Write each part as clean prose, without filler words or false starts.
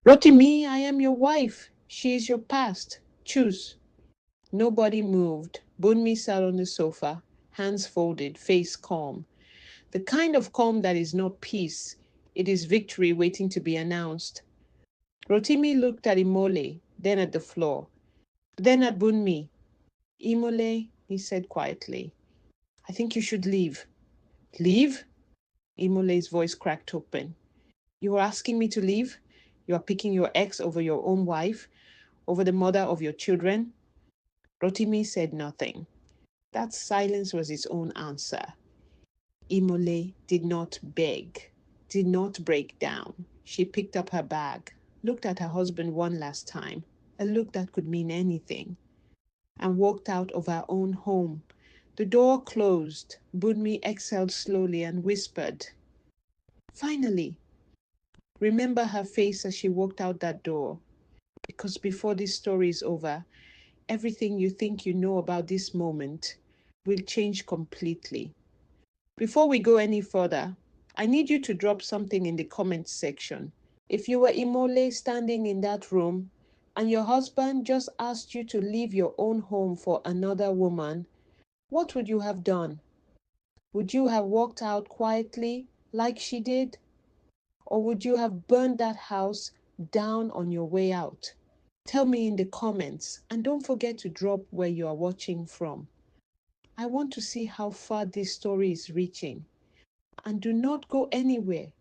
Rotimi, I am your wife. She is your past. Choose. Nobody moved. Bunmi sat on the sofa, hands folded, face calm. The kind of calm that is not peace. It is victory waiting to be announced. Rotimi looked at Imole, then at the floor, then at Bunmi. Imole, he said quietly, I think you should leave. Leave? Imole's voice cracked open. You are asking me to leave? You are picking your ex over your own wife, over the mother of your children? Rotimi said nothing. That silence was his own answer. Imole did not beg, did not break down. She picked up her bag, looked at her husband one last time, a look that could mean anything, and walked out of her own home. The door closed. Bunmi exhaled slowly and whispered, Finally. Remember her face as she walked out that door. Because before this story is over, everything you think you know about this moment will change completely. Before we go any further, I need you to drop something in the comments section. If you were Imole standing in that room and your husband just asked you to leave your own home for another woman, what would you have done? Would you have walked out quietly like she did? Or would you have burned that house down on your way out? Tell me in the comments and don't forget to drop where you are watching from. I want to see how far this story is reaching. And do not go anywhere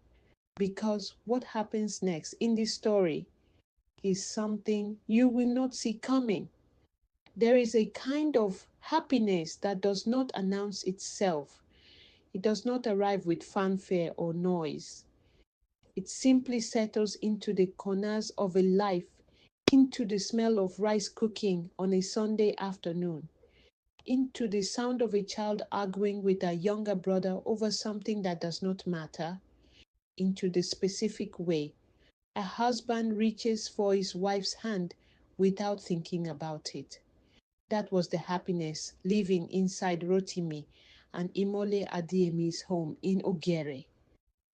because what happens next in this story is something you will not see coming. There is a kind of happiness that does not announce itself. It does not arrive with fanfare or noise. It simply settles into the corners of a life, into the smell of rice cooking on a Sunday afternoon, into the sound of a child arguing with a younger brother over something that does not matter, into the specific way a husband reaches for his wife's hand without thinking about it. That was the happiness living inside Rotimi and Imole Adiemi's home in Ogere.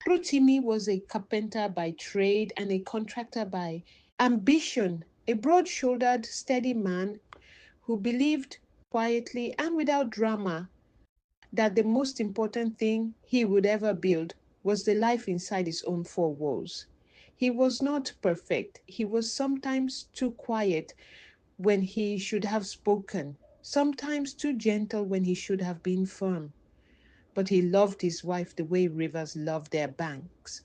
Rotimi was a carpenter by trade and a contractor by ambition, a broad shouldered, steady man who believed quietly and without drama that the most important thing he would ever build was the life inside his own four walls. He was not perfect. He was sometimes too quiet when he should have spoken, sometimes too gentle when he should have been firm. But he loved his wife the way rivers love their banks,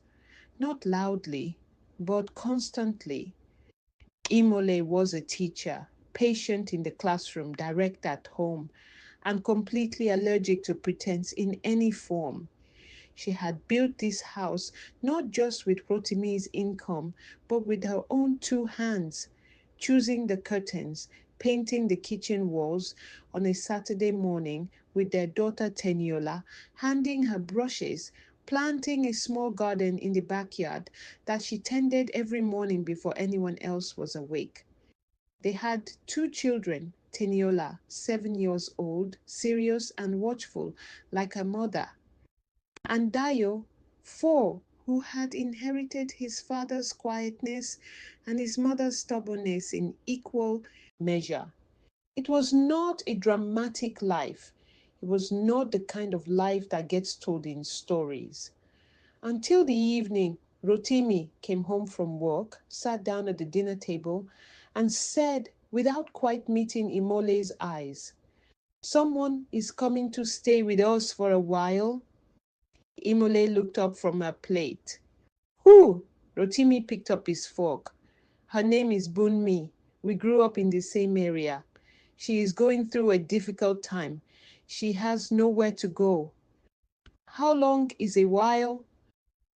not loudly, but constantly. Imole was a teacher, patient in the classroom, direct at home, and completely allergic to pretense in any form. She had built this house not just with Rotimi's income, but with her own two hands, choosing the curtains, painting the kitchen walls on a Saturday morning with their daughter Teniola, handing her brushes, planting a small garden in the backyard that she tended every morning before anyone else was awake. They had two children, Teniola, 7 years old, serious and watchful, like her mother, and Dio, 4, who had inherited his father's quietness and his mother's stubbornness in equal measure. It was not a dramatic life. It was not the kind of life that gets told in stories. Until the evening, Rotimi came home from work, sat down at the dinner table, and said, without quite meeting Imole's eyes, Someone is coming to stay with us for a while. Imole looked up from her plate. Who? Rotimi picked up his fork. Her name is Bunmi. We grew up in the same area. She is going through a difficult time. She has nowhere to go. How long is a while?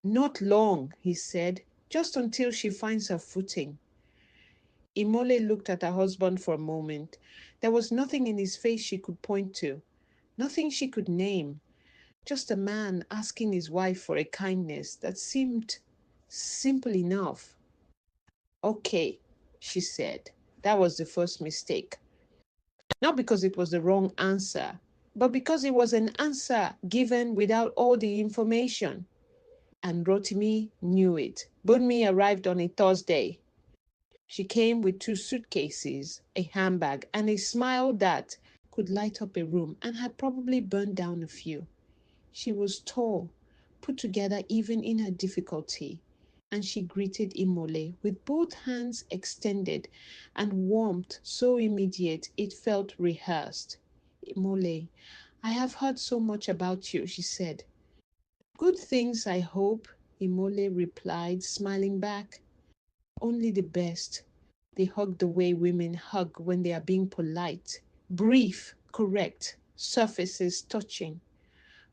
Not long, he said, just until she finds her footing. Imole looked at her husband for a moment. There was nothing in his face she could point to, nothing she could name. Just a man asking his wife for a kindness that seemed simple enough. Okay, she said. That was the first mistake. Not because it was the wrong answer, but because it was an answer given without all the information. And Rotimi knew it. Bunmi arrived on a Thursday. She came with 2 suitcases, a handbag, and a smile that could light up a room and had probably burned down a few. She was tall, put together even in her difficulty, and she greeted Imole with both hands extended and warmth so immediate it felt rehearsed. Imole, I have heard so much about you, she said. Good things, I hope, Imole replied, smiling back. Only the best. They hug the way women hug when they are being polite. Brief, correct, surfaces touching.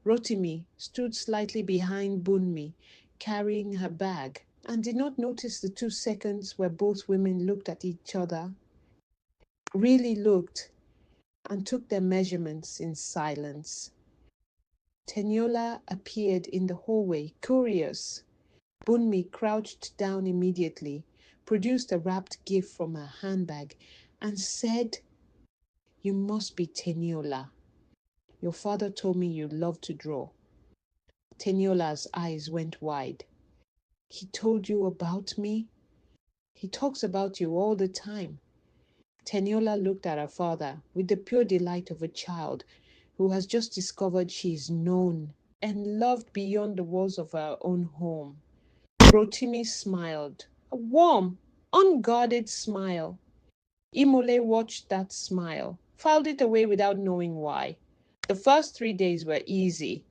Rotimi stood slightly behind Bunmi, carrying her bag, and did not notice the 2 seconds where both women looked at each other, really looked, and took their measurements in silence. Teniola appeared in the hallway, curious. Bunmi crouched down immediately, produced a wrapped gift from her handbag, and said, You must be Teniola. Your father told me you love to draw. Teniola's eyes went wide. He told you about me? He talks about you all the time. Teniola looked at her father with the pure delight of a child who has just discovered she is known and loved beyond the walls of her own home. Rotimi smiled, a warm, unguarded smile. Imole watched that smile, filed it away without knowing why. The first 3 days were easy.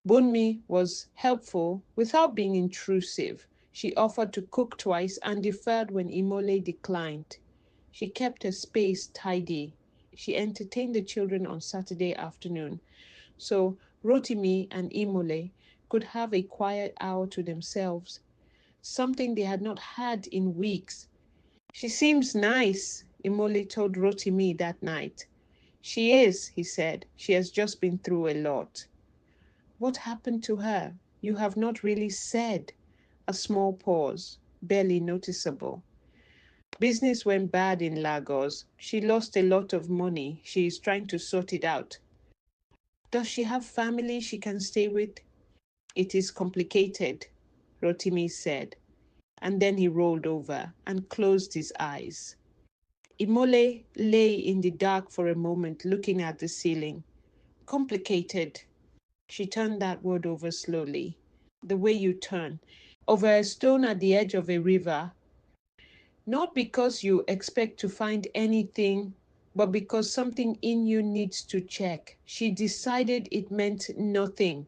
Bunmi was helpful without being intrusive. She offered to cook twice and deferred when Imole declined. She kept her space tidy. She entertained the children on Saturday afternoon, so Rotimi and Imole could have a quiet hour to themselves, something they had not had in weeks. She seems nice, Imole told Rotimi that night. She is, he said. She has just been through a lot. What happened to her? You have not really said. A small pause, barely noticeable. Business went bad in Lagos. She lost a lot of money. She is trying to sort it out. Does she have family she can stay with? It is complicated, Rotimi said, and then he rolled over and closed his eyes. Imole lay in the dark for a moment, looking at the ceiling. Complicated. She turned that word over slowly, the way you turn, over a stone at the edge of a river. Not because you expect to find anything, but because something in you needs to check. She decided it meant nothing.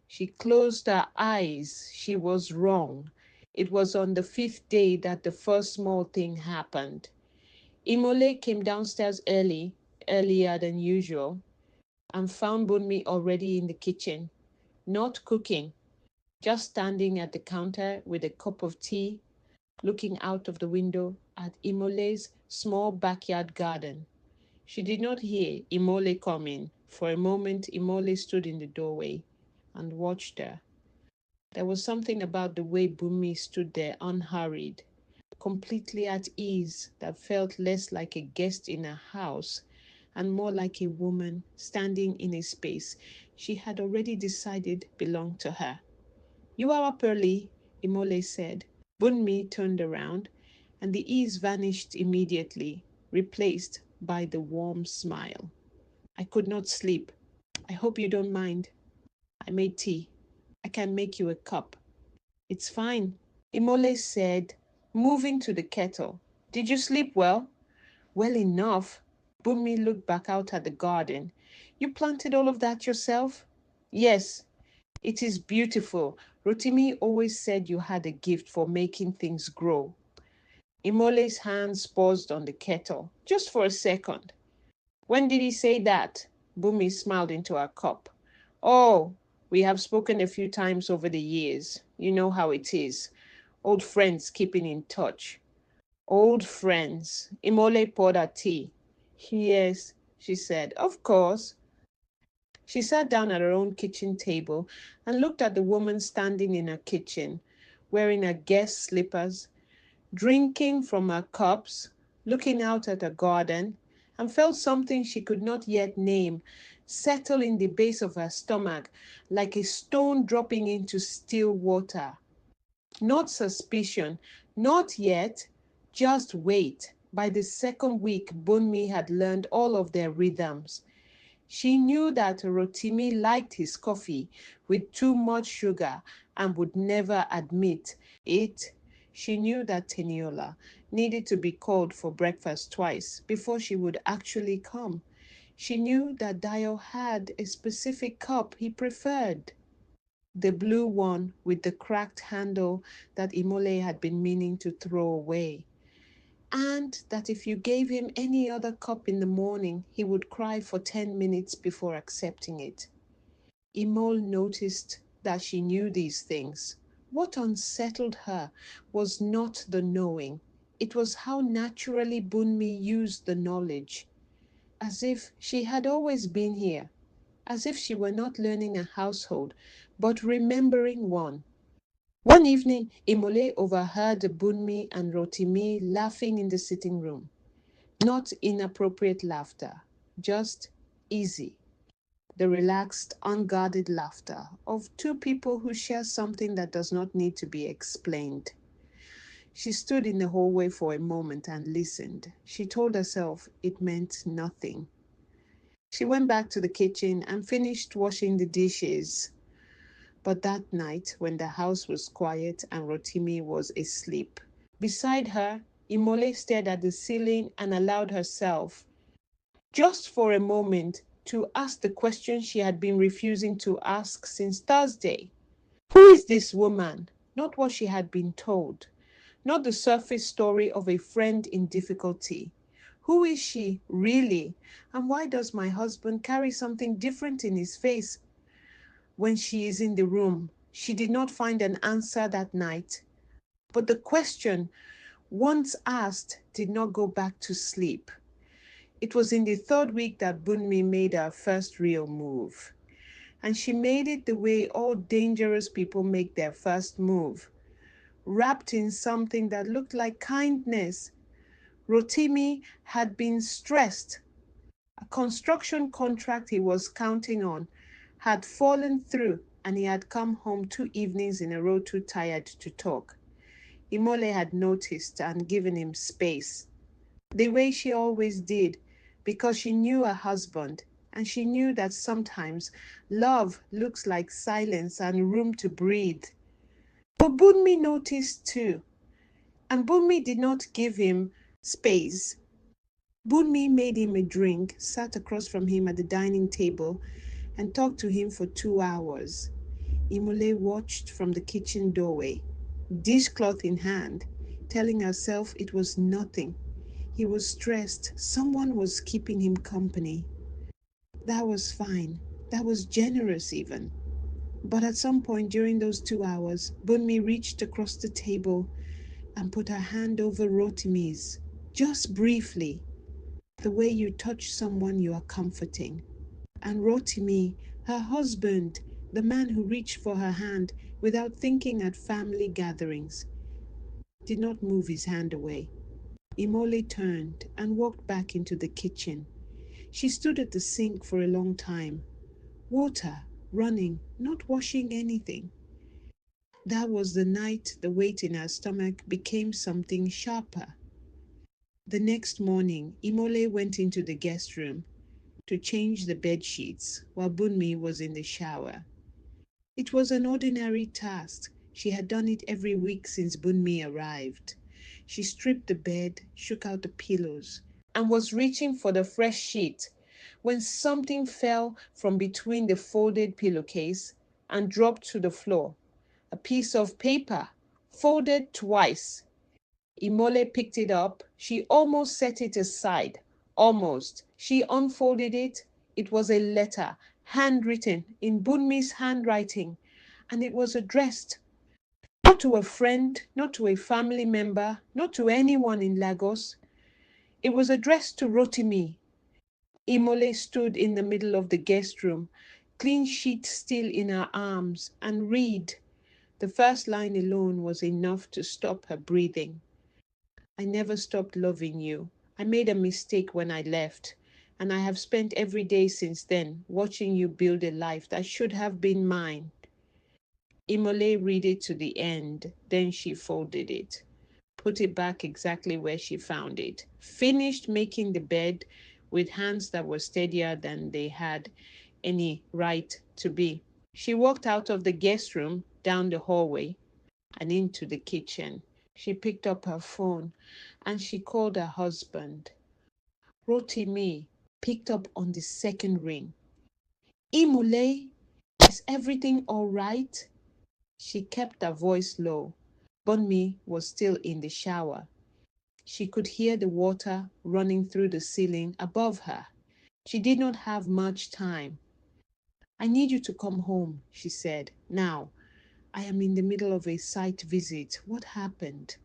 She closed her eyes. She was wrong. It was on the 5th day that the first small thing happened. Imole came downstairs earlier than usual, and found Bunmi already in the kitchen, not cooking, just standing at the counter with a cup of tea, looking out of the window at Imole's small backyard garden. She did not hear Imole come in. For a moment, Imole stood in the doorway and watched her. There was something about the way Bunmi stood there unhurried, completely at ease, that felt less like a guest in a house and more like a woman standing in a space she had already decided belonged to her. You are up early, Imole said. Bunmi turned around, and the ease vanished immediately, replaced by the warm smile. I could not sleep. I hope you don't mind. I made tea. I can make you a cup. It's fine, Imole said, moving to the kettle. Did you sleep well? Well enough. Bunmi looked back out at the garden. You planted all of that yourself? Yes, it is beautiful. Rotimi always said you had a gift for making things grow. Imole's hands paused on the kettle, just for a second. When did he say that? Bunmi smiled into her cup. Oh, we have spoken a few times over the years. You know how it is. Old friends keeping in touch. Old friends. Imole poured her tea. Yes, she said. Of course. She sat down at her own kitchen table and looked at the woman standing in her kitchen, wearing her guest slippers, drinking from her cups, looking out at her garden, and felt something she could not yet name settle in the base of her stomach like a stone dropping into still water. Not suspicion, not yet, just wait. By the second week, Bunmi had learned all of their rhythms. She knew that Rotimi liked his coffee with too much sugar and would never admit it. She knew that Teniola needed to be called for breakfast twice before she would actually come. She knew that Dio had a specific cup he preferred, the blue one with the cracked handle that Imole had been meaning to throw away, and that if you gave him any other cup in the morning, he would cry for 10 minutes before accepting it. Imole noticed that she knew these things. What unsettled her was not the knowing, it was how naturally Bunmi used the knowledge, as if she had always been here, as if she were not learning a household, but remembering one. One evening, Imole overheard Bunmi and Rotimi laughing in the sitting room. Not inappropriate laughter, just easy. The relaxed, unguarded laughter of two people who share something that does not need to be explained. She stood in the hallway for a moment and listened. She told herself it meant nothing. She went back to the kitchen and finished washing the dishes. But that night, when the house was quiet and Rotimi was asleep, beside her, Imole stared at the ceiling and allowed herself, just for a moment, to ask the question she had been refusing to ask since Thursday. Who is this woman? Not what she had been told, not the surface story of a friend in difficulty. Who is she, really? And why does my husband carry something different in his face when she is in the room? She did not find an answer that night. But the question, once asked, did not go back to sleep. It was in the third week that Bunmi made her first real move. And she made it the way all dangerous people make their first move, wrapped in something that looked like kindness. Rotimi had been stressed. A construction contract he was counting on had fallen through, and he had come home 2 evenings in a row too tired to talk. Imole had noticed and given him space, the way she always did, because she knew her husband, and she knew that sometimes love looks like silence and room to breathe. But Bunmi noticed too, and Bunmi did not give him space. Bunmi made him a drink, sat across from him at the dining table, and talked to him for 2 hours. Imole watched from the kitchen doorway, dishcloth in hand, telling herself it was nothing. He was stressed. Someone was keeping him company. That was fine. That was generous even. But at some point during those 2 hours, Bunmi reached across the table and put her hand over Rotimi's, just briefly, the way you touch someone you are comforting. And Rotimi, her husband, the man who reached for her hand without thinking at family gatherings, did not move his hand away. Imole turned and walked back into the kitchen. She stood at the sink for a long time. Water, running, not washing anything. That was the night the weight in her stomach became something sharper. The next morning, Imole went into the guest room to change the bed sheets while Bunmi was in the shower. It was an ordinary task. She had done it every week since Bunmi arrived. She stripped the bed, shook out the pillows, and was reaching for the fresh sheet when something fell from between the folded pillowcase and dropped to the floor. A piece of paper, folded twice. Imole picked it up. She almost set it aside. Almost. She unfolded it. It was a letter, handwritten in Bunmi's handwriting, and it was addressed not to a friend, not to a family member, not to anyone in Lagos. It was addressed to Rotimi. Imole stood in the middle of the guest room, clean sheet still in her arms, and read. The first line alone was enough to stop her breathing. I never stopped loving you. I made a mistake when I left, and I have spent every day since then watching you build a life that should have been mine. Imole read it to the end, then she folded it, put it back exactly where she found it, finished making the bed with hands that were steadier than they had any right to be. She walked out of the guest room, down the hallway, and into the kitchen. She picked up her phone and she called her husband. Rotimi picked up on the second ring. Imule, is everything all right? She kept her voice low. Bunmi was still in the shower. She could hear the water running through the ceiling above her. She did not have much time. I need you to come home, she said. Now, I am in the middle of a site visit. What happened?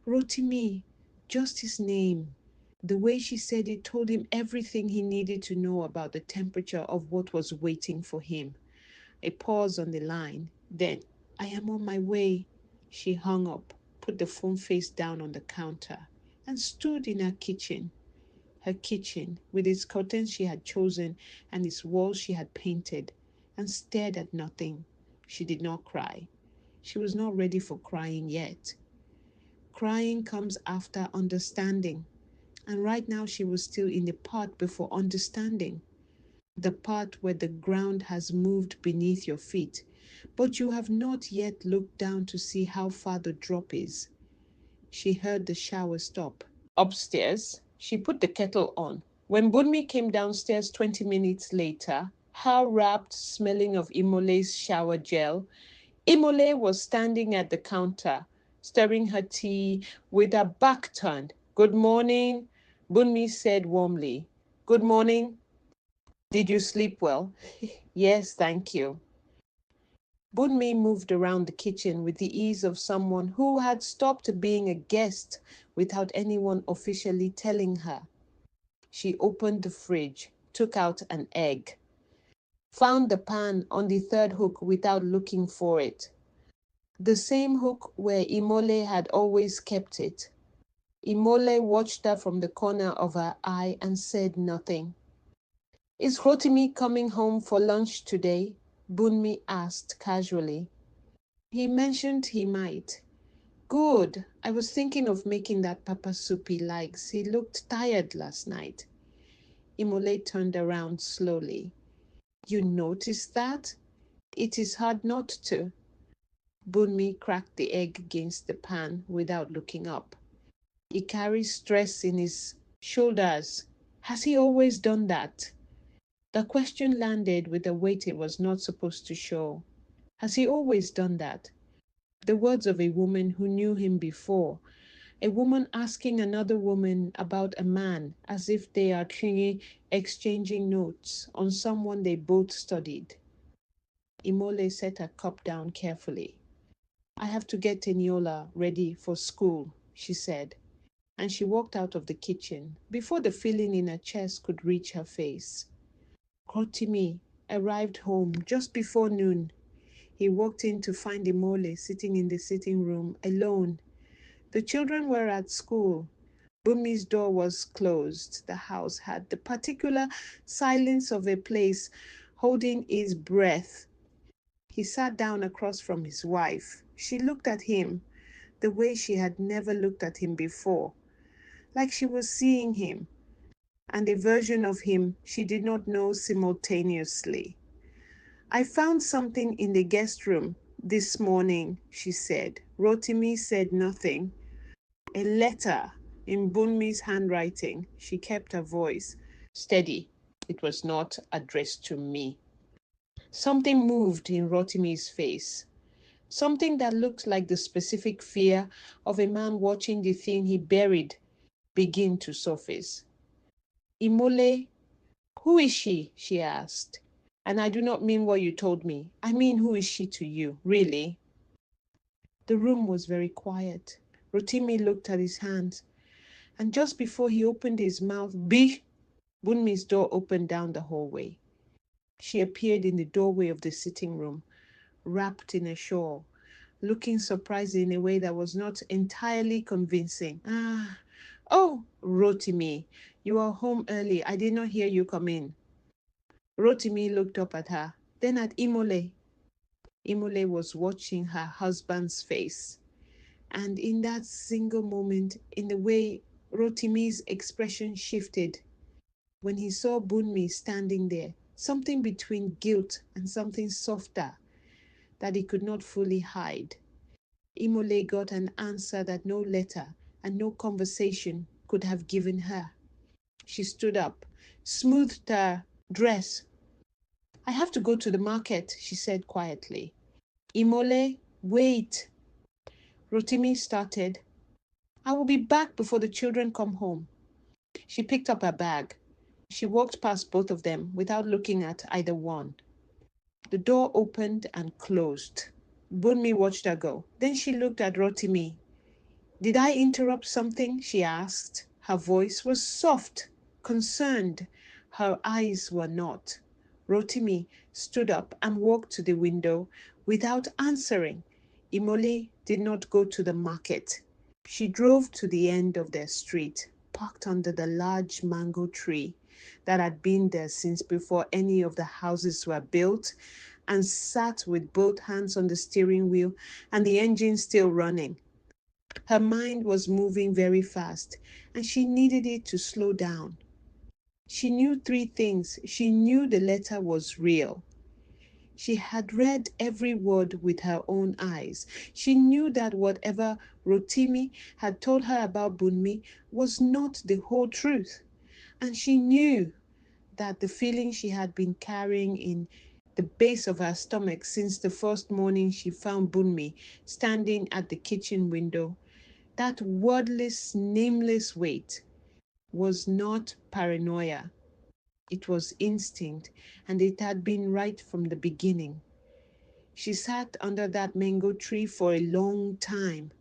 Rotimi, just his name. The way she said it told him everything he needed to know about the temperature of what was waiting for him. A pause on the line. Then, I am on my way. She hung up, put the phone face down on the counter, and stood in her kitchen, with its curtains she had chosen and its walls she had painted, and stared at nothing. She did not cry. She was not ready for crying yet. Crying comes after understanding, and right now she was still in the part before understanding, the part where the ground has moved beneath your feet, but you have not yet looked down to see how far the drop is. She heard the shower stop. Upstairs, she put the kettle on. When Bunmi came downstairs 20 minutes later, her wrapped, smelling of Imole's shower gel, Imole was standing at the counter, stirring her tea with her back turned. Good morning, Bunmi said warmly. Good morning. Did you sleep well? Yes, thank you. Bunmi moved around the kitchen with the ease of someone who had stopped being a guest without anyone officially telling her. She opened the fridge, took out an egg, found the pan on the third hook without looking for it. The same hook where Imole had always kept it. Imole watched her from the corner of her eye and said nothing. Is Rotimi coming home for lunch today? Bunmi asked casually. He mentioned he might. Good. I was thinking of making that papa soup he likes. He looked tired last night. Imole turned around slowly. You noticed that? It is hard not to. Bunmi cracked the egg against the pan without looking up. He carries stress in his shoulders. Has he always done that? The question landed with a weight it was not supposed to show. Has he always done that? The words of a woman who knew him before. A woman asking another woman about a man as if they are exchanging notes on someone they both studied. Imole set her cup down carefully. I have to get Eniola ready for school, she said, and she walked out of the kitchen before the feeling in her chest could reach her face. Rotimi arrived home just before noon. He walked in to find Imole sitting in the sitting room alone. The children were at school. Bunmi's door was closed. The house had the particular silence of a place holding his breath. He sat down across from his wife. She looked at him the way she had never looked at him before, like she was seeing him and a version of him she did not know simultaneously. I found something in the guest room this morning, she said. Rotimi said nothing. A letter in Bunmi's handwriting. She kept her voice steady. It was not addressed to me. Something moved in Rotimi's face. Something that looked like the specific fear of a man watching the thing he buried begin to surface. Imole, who is she? She asked. And I do not mean what you told me. I mean, who is she to you, really? The room was very quiet. Rotimi looked at his hands, and just before he opened his mouth, Bunmi's door opened down the hallway. She appeared in the doorway of the sitting room, wrapped in a shawl, looking surprised in a way that was not entirely convincing. Ah, Oh, Rotimi, you are home early. I did not hear you come in. Rotimi looked up at her, then at Imole. Imole was watching her husband's face. And in that single moment, in the way Rotimi's expression shifted, when he saw Bunmi standing there, something between guilt and something softer that he could not fully hide. Imole got an answer that no letter and no conversation could have given her. She stood up, smoothed her dress. I have to go to the market, she said quietly. Imole, wait. Rotimi started. I will be back before the children come home. She picked up her bag. She walked past both of them without looking at either one. The door opened and closed. Bunmi watched her go. Then she looked at Rotimi. Did I interrupt something? She asked. Her voice was soft, concerned. Her eyes were not. Rotimi stood up and walked to the window without answering. Imole did not go to the market. She drove to the end of their street, parked under the large mango tree that had been there since before any of the houses were built, and sat with both hands on the steering wheel and the engine still running. Her mind was moving very fast, and she needed it to slow down. She knew three things. She knew the letter was real. She had read every word with her own eyes. She knew that whatever Rotimi had told her about Bunmi was not the whole truth. And she knew that the feeling she had been carrying in the base of her stomach since the first morning she found Bunmi standing at the kitchen window, that wordless, nameless weight, was not paranoia. It was instinct, and it had been right from the beginning. She sat under that mango tree for a long time.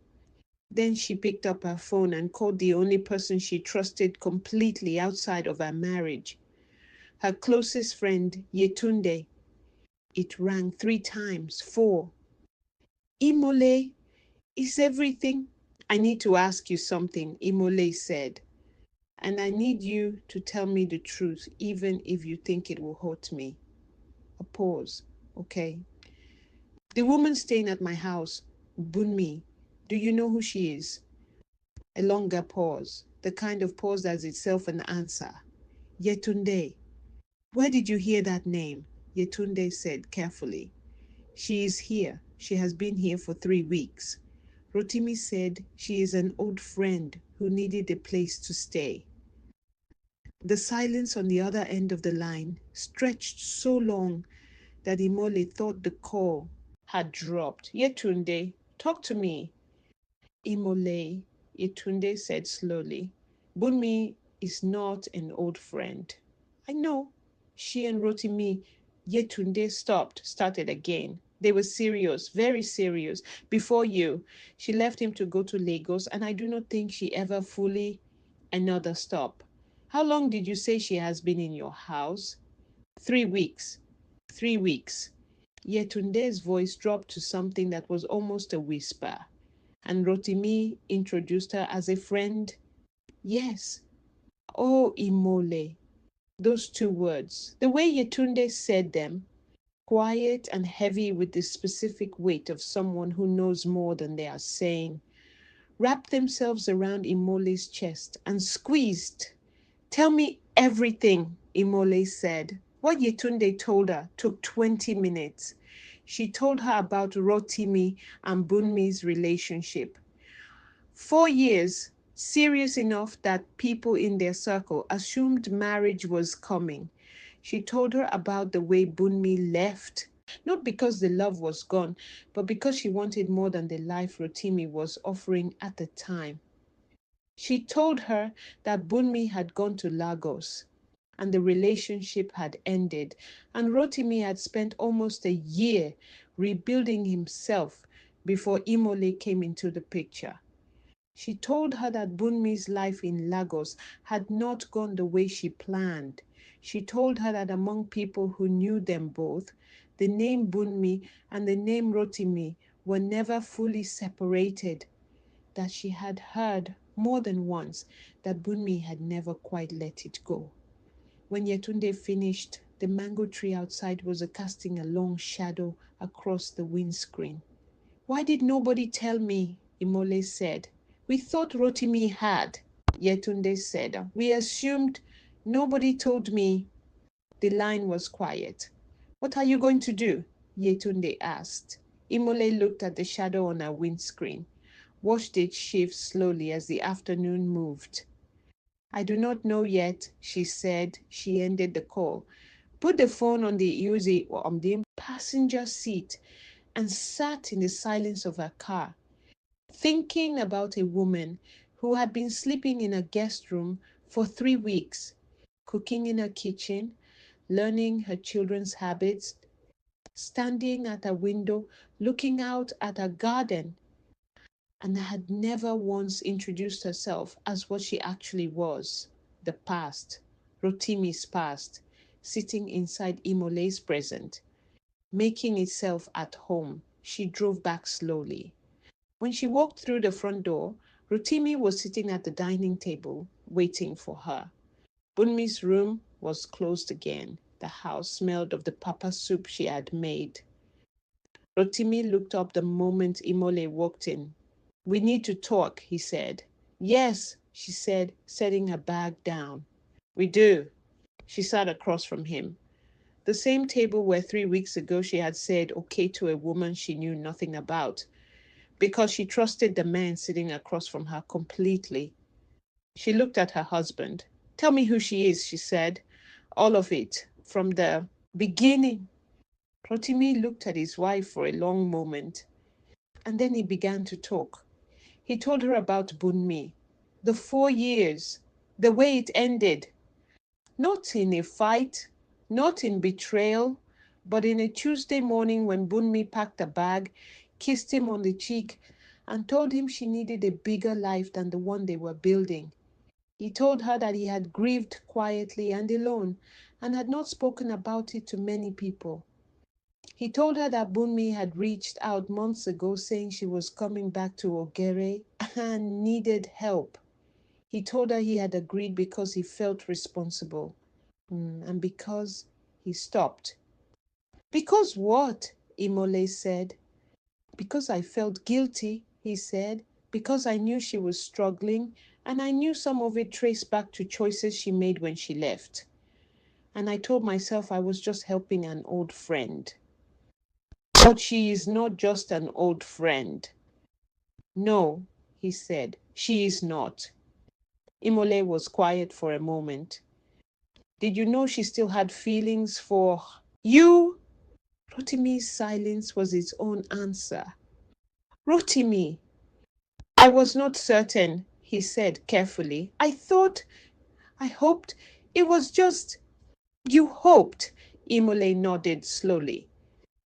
Then she picked up her phone and called the only person she trusted completely outside of her marriage, her closest friend, Yetunde. It rang 3 times, 4. Imole, is everything? I need to ask you something, Imole said. And I need you to tell me the truth, even if you think it will hurt me. A pause. Okay. The woman staying at my house, Bunmi, do you know who she is? A longer pause, the kind of pause that's itself an answer. Yetunde. Where did you hear that name? Yetunde said carefully. She is here. She has been here for 3 weeks. Rotimi said she is an old friend who needed a place to stay. The silence on the other end of the line stretched so long that Imole thought the call had dropped. Yetunde, talk to me. Imole, Yetunde said slowly. Bunmi is not an old friend. I know. She and Rotimi, Yetunde started again. They were serious, very serious. Before you, she left him to go to Lagos, and I do not think she ever fully. Another stop. How long did you say she has been in your house? 3 weeks. 3 weeks. Yetunde's voice dropped to something that was almost a whisper, and Rotimi introduced her as a friend. Yes. Oh, Imole. Those 2 words. The way Yetunde said them, quiet and heavy with the specific weight of someone who knows more than they are saying, wrapped themselves around Imole's chest and squeezed. Tell me everything, Imole said. What Yetunde told her took 20 minutes. She told her about Rotimi and Bunmi's relationship. 4 years, serious enough that people in their circle assumed marriage was coming. She told her about the way Bunmi left, not because the love was gone, but because she wanted more than the life Rotimi was offering at the time. She told her that Bunmi had gone to Lagos and the relationship had ended, and Rotimi had spent almost a year rebuilding himself before Imole came into the picture. She told her that Bunmi's life in Lagos had not gone the way she planned. She told her that among people who knew them both, the name Bunmi and the name Rotimi were never fully separated, that she had heard more than once, that Bunmi had never quite let it go. When Yetunde finished, the mango tree outside was casting a long shadow across the windscreen. Why did nobody tell me? Imole said. We thought Rotimi had, Yetunde said. We assumed. Nobody told me. The line was quiet. What are you going to do? Yetunde asked. Imole looked at the shadow on her windscreen, watched it shift slowly as the afternoon moved. I do not know yet, she said. She ended the call, put the phone on the passenger seat, and sat in the silence of her car, thinking about a woman who had been sleeping in a guest room for 3 weeks, cooking in her kitchen, learning her children's habits, standing at a window, looking out at a garden, and had never once introduced herself as what she actually was, the past, Rotimi's past, sitting inside Imole's present, making itself at home. She drove back slowly. When she walked through the front door, Rotimi was sitting at the dining table, waiting for her. Bunmi's room was closed again. The house smelled of the papa soup she had made. Rotimi looked up the moment Imole walked in. We need to talk, he said. Yes, she said, setting her bag down. We do. She sat across from him. The same table where 3 weeks ago she had said okay to a woman she knew nothing about, because she trusted the man sitting across from her completely. She looked at her husband. Tell me who she is, she said. All of it, from the beginning. Rotimi looked at his wife for a long moment, and then he began to talk. He told her about Bunmi, the 4 years, the way it ended. Not in a fight, not in betrayal, but in a Tuesday morning when Bunmi packed a bag, kissed him on the cheek, and told him she needed a bigger life than the one they were building. He told her that he had grieved quietly and alone and had not spoken about it to many people. He told her that Bunmi had reached out months ago saying she was coming back to Ogere and needed help. He told her he had agreed because he felt responsible, and because he stopped. Because what? Imole said. Because I felt guilty, he said. Because I knew she was struggling, and I knew some of it traced back to choices she made when she left. And I told myself I was just helping an old friend. But she is not just an old friend. No, he said, she is not. Imole was quiet for a moment. Did you know she still had feelings for you? Rotimi's silence was its own answer. Rotimi, I was not certain, he said carefully. I hoped, it was just, you hoped, Imole nodded slowly.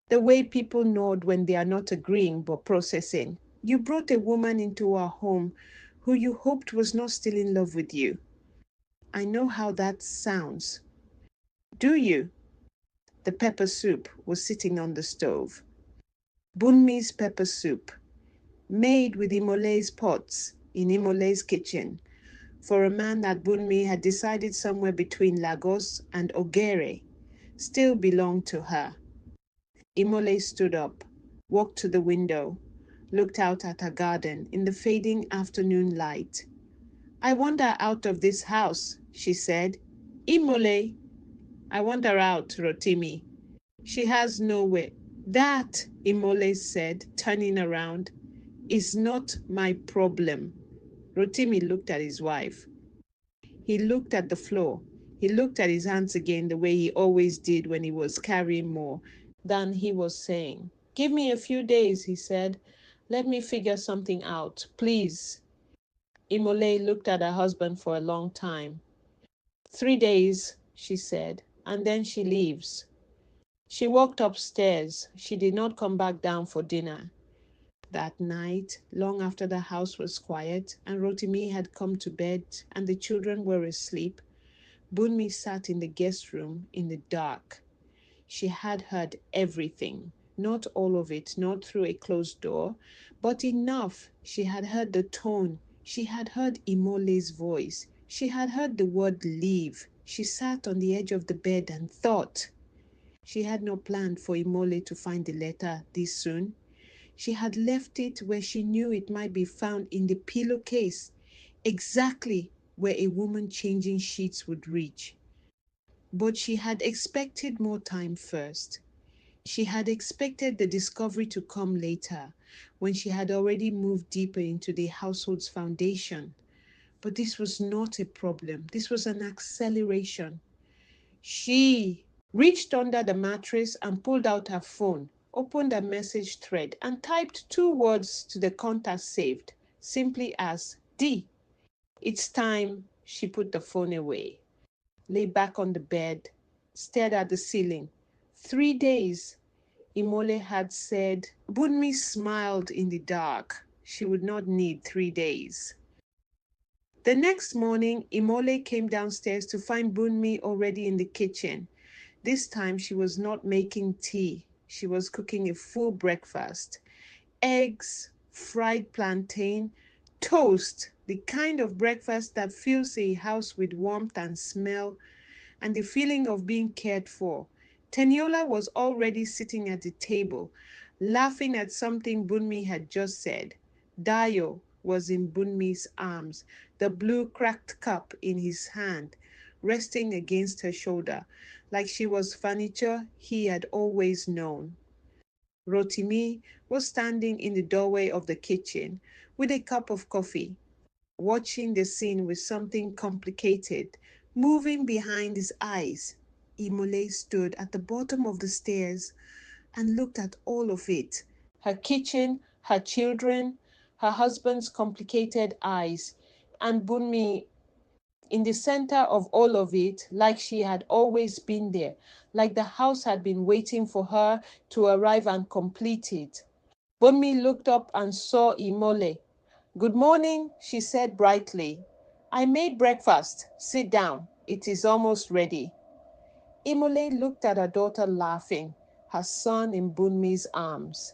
The way people nod when they are not agreeing but processing. You brought a woman into our home who you hoped was not still in love with you. I know how that sounds. Do you? The pepper soup was sitting on the stove. Bunmi's pepper soup, made with Imole's pots in Imole's kitchen, for a man that Bunmi had decided somewhere between Lagos and Ogere still belonged to her. Imole stood up, walked to the window, looked out at her garden in the fading afternoon light. I want her out of this house, she said. Imole, I want her out, Rotimi. She has nowhere. That, Imole said, turning around, is not my problem. Rotimi looked at his wife. He looked at the floor. He looked at his hands again the way he always did when he was carrying more than he was saying. Give me a few days, he said. Let me figure something out, please. Imole looked at her husband for a long time. 3 days, she said, and then she leaves. She walked upstairs. She did not come back down for dinner. That night, long after the house was quiet and Rotimi had come to bed and the children were asleep, Bunmi sat in the guest room in the dark. She had heard everything, not all of it, not through a closed door, but enough. She had heard the tone She had heard Imole's voice. She had heard the word leave. She sat on the edge of the bed and thought. She had no plan for Imole to find the letter this soon. She had left it where she knew it might be found in the pillowcase, exactly where a woman changing sheets would reach. But she had expected more time first. She had expected the discovery to come later, when she had already moved deeper into the household's foundation. But this was not a problem. This was an acceleration. She reached under the mattress and pulled out her phone, opened a message thread, and typed 2 words to the contact saved, simply as D. It's time. She put the phone away, lay back on the bed, stared at the ceiling. 3 days, Imole had said. Bunmi smiled in the dark. She would not need 3 days. The next morning, Imole came downstairs to find Bunmi already in the kitchen. This time she was not making tea. She was cooking a full breakfast. Eggs, fried plantain, toast, the kind of breakfast that fills a house with warmth and smell and the feeling of being cared for. Teniola was already sitting at the table, laughing at something Bunmi had just said. Dayo was in Bunmi's arms, the blue cracked cup in his hand, resting against her shoulder, like she was furniture he had always known. Rotimi was standing in the doorway of the kitchen with a cup of coffee, watching the scene with something complicated moving behind his eyes. Imole stood at the bottom of the stairs and looked at all of it. Her kitchen, her children, her husband's complicated eyes, and Bunmi in the center of all of it, like she had always been there, like the house had been waiting for her to arrive and complete it. Bunmi looked up and saw Imole. Good morning, she said brightly. I made breakfast. Sit down. It is almost ready. Imole looked at her daughter laughing, her son in Bunmi's arms.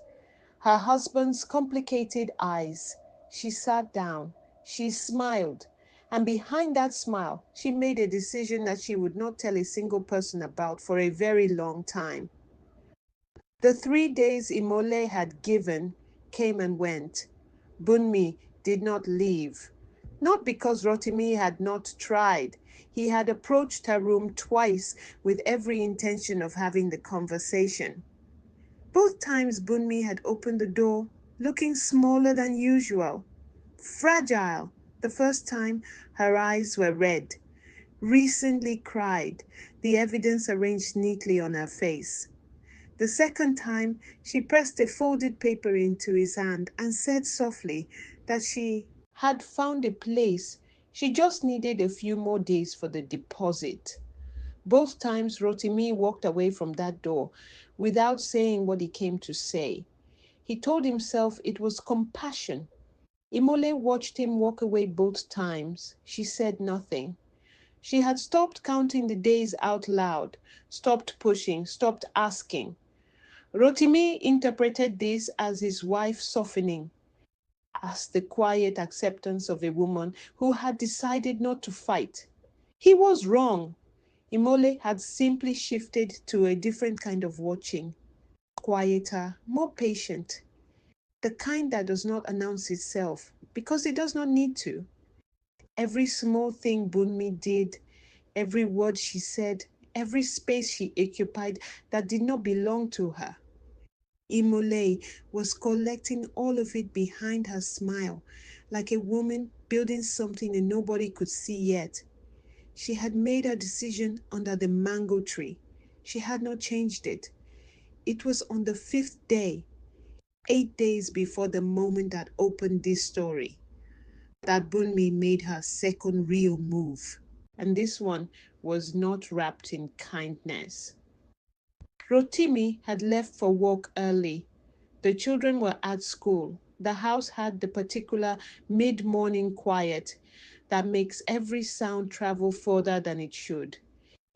Her husband's complicated eyes. She sat down. She smiled. And behind that smile, she made a decision that she would not tell a single person about for a very long time. The 3 days Imole had given came and went. Bunmi did not leave. Not because Rotimi had not tried. He had approached her room twice with every intention of having the conversation. Both times Bunmi had opened the door, looking smaller than usual. Fragile. The first time, her eyes were red. Recently cried, the evidence arranged neatly on her face. The second time, she pressed a folded paper into his hand and said softly that she had found a place. She just needed a few more days for the deposit. Both times, Rotimi walked away from that door without saying what he came to say. He told himself it was compassion. Imole watched him walk away both times. She said nothing. She had stopped counting the days out loud, stopped pushing, stopped asking. Rotimi interpreted this as his wife softening, as the quiet acceptance of a woman who had decided not to fight. He was wrong. Imole had simply shifted to a different kind of watching, quieter, more patient, the kind that does not announce itself because it does not need to. Every small thing Bunmi did, every word she said, every space she occupied that did not belong to her. Imole was collecting all of it behind her smile, like a woman building something that nobody could see yet. She had made her decision under the mango tree. She had not changed it. It was on the 5th day, 8 days before the moment that opened this story, that Bunmi made her second real move. And this one was not wrapped in kindness. Rotimi had left for work early. The children were at school. The house had the particular mid-morning quiet that makes every sound travel further than it should.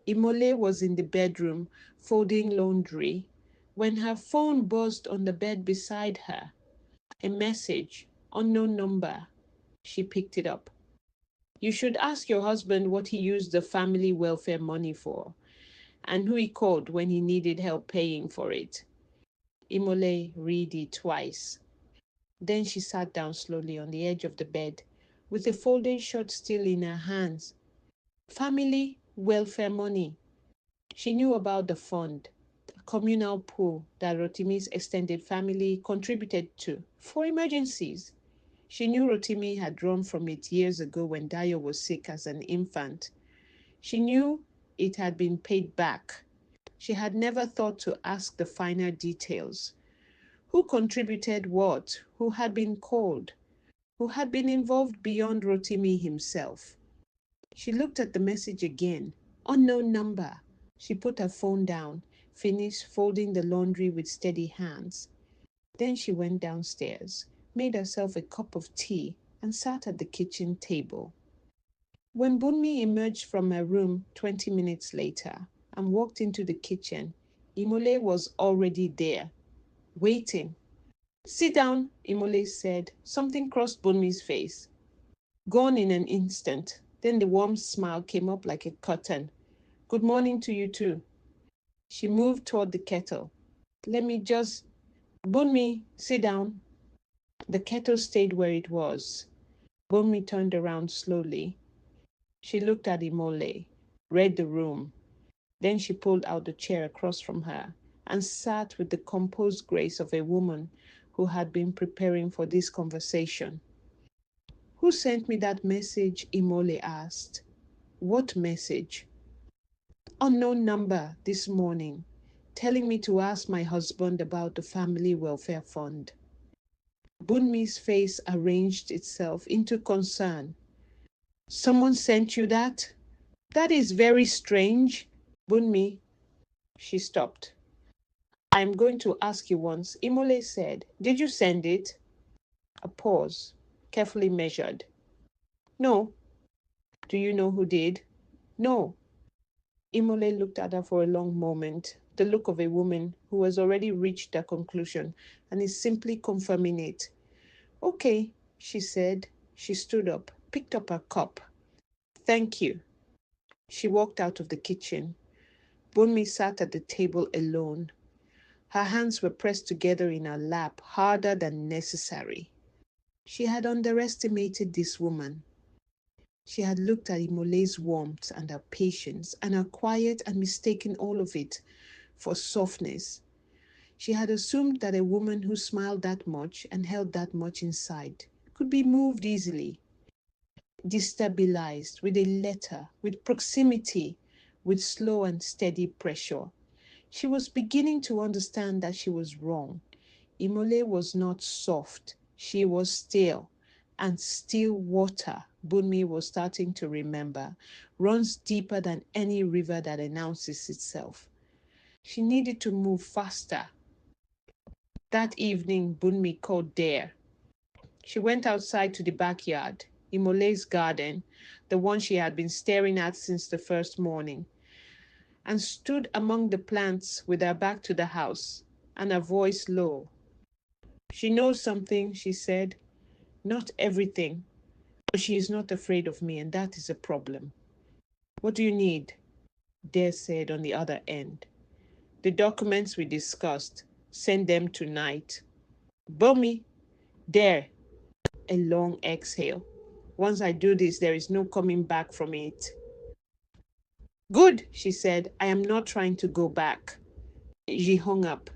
Imole was in the bedroom, folding laundry, when her phone buzzed on the bed beside her. A message, unknown number. She picked it up. You should ask your husband what he used the family welfare money for and who he called when he needed help paying for it. Imole read it twice. Then she sat down slowly on the edge of the bed with the folded shirt still in her hands. Family welfare money. She knew about the fund, a communal pool that Rotimi's extended family contributed to for emergencies. She knew Rotimi had drawn from it years ago when Dayo was sick as an infant. She knew it had been paid back. She had never thought to ask the finer details. Who contributed what? Who had been called? Who had been involved beyond Rotimi himself? She looked at the message again. Unknown number. She put her phone down, finished folding the laundry with steady hands. Then she went downstairs, made herself a cup of tea, and sat at the kitchen table. When Bunmi emerged from her room 20 minutes later and walked into the kitchen, Imole was already there, waiting. Sit down, Imole said. Something crossed Bunmi's face. Gone in an instant. Then the warm smile came up like a curtain. Good morning to you too. She moved toward the kettle. Let me just... Bunmi, sit down. The kettle stayed where it was. Bunmi turned around slowly. She looked at Imole, read the room. Then she pulled out the chair across from her and sat with the composed grace of a woman who had been preparing for this conversation. Who sent me that message? Imole asked. What message? Unknown number this morning, telling me to ask my husband about the family welfare fund. Bunmi's face arranged itself into concern. Someone sent you that? That is very strange. Bunmi, she stopped. I'm going to ask you once, Imole said. Did you send it? A pause, carefully measured. No. Do you know who did? No. Imole looked at her for a long moment, the look of a woman who has already reached a conclusion and is simply confirming it. Okay, she said. She stood up, picked up her cup. Thank you. She walked out of the kitchen. Bunmi sat at the table alone. Her hands were pressed together in her lap, harder than necessary. She had underestimated this woman. She had looked at Imole's warmth and her patience and her quiet and mistaken all of it for softness. She had assumed that a woman who smiled that much and held that much inside could be moved easily, destabilized with a letter, with proximity, with slow and steady pressure. She was beginning to understand that she was wrong. Imole was not soft. She was still. And still water, Bunmi was starting to remember, runs deeper than any river that announces itself. She needed to move faster. That evening, Bunmi called Dare. She went outside to the backyard, Imole's garden, the one she had been staring at since the first morning, and stood among the plants with her back to the house and her voice low. She knows something, she said. Not everything, but she is not afraid of me, and that is a problem. What do you need? Dare said on the other end. The documents we discussed. Send them tonight. Bunmi, Dare. A long exhale. Once I do this, there is no coming back from it. Good, she said. I am not trying to go back. She hung up,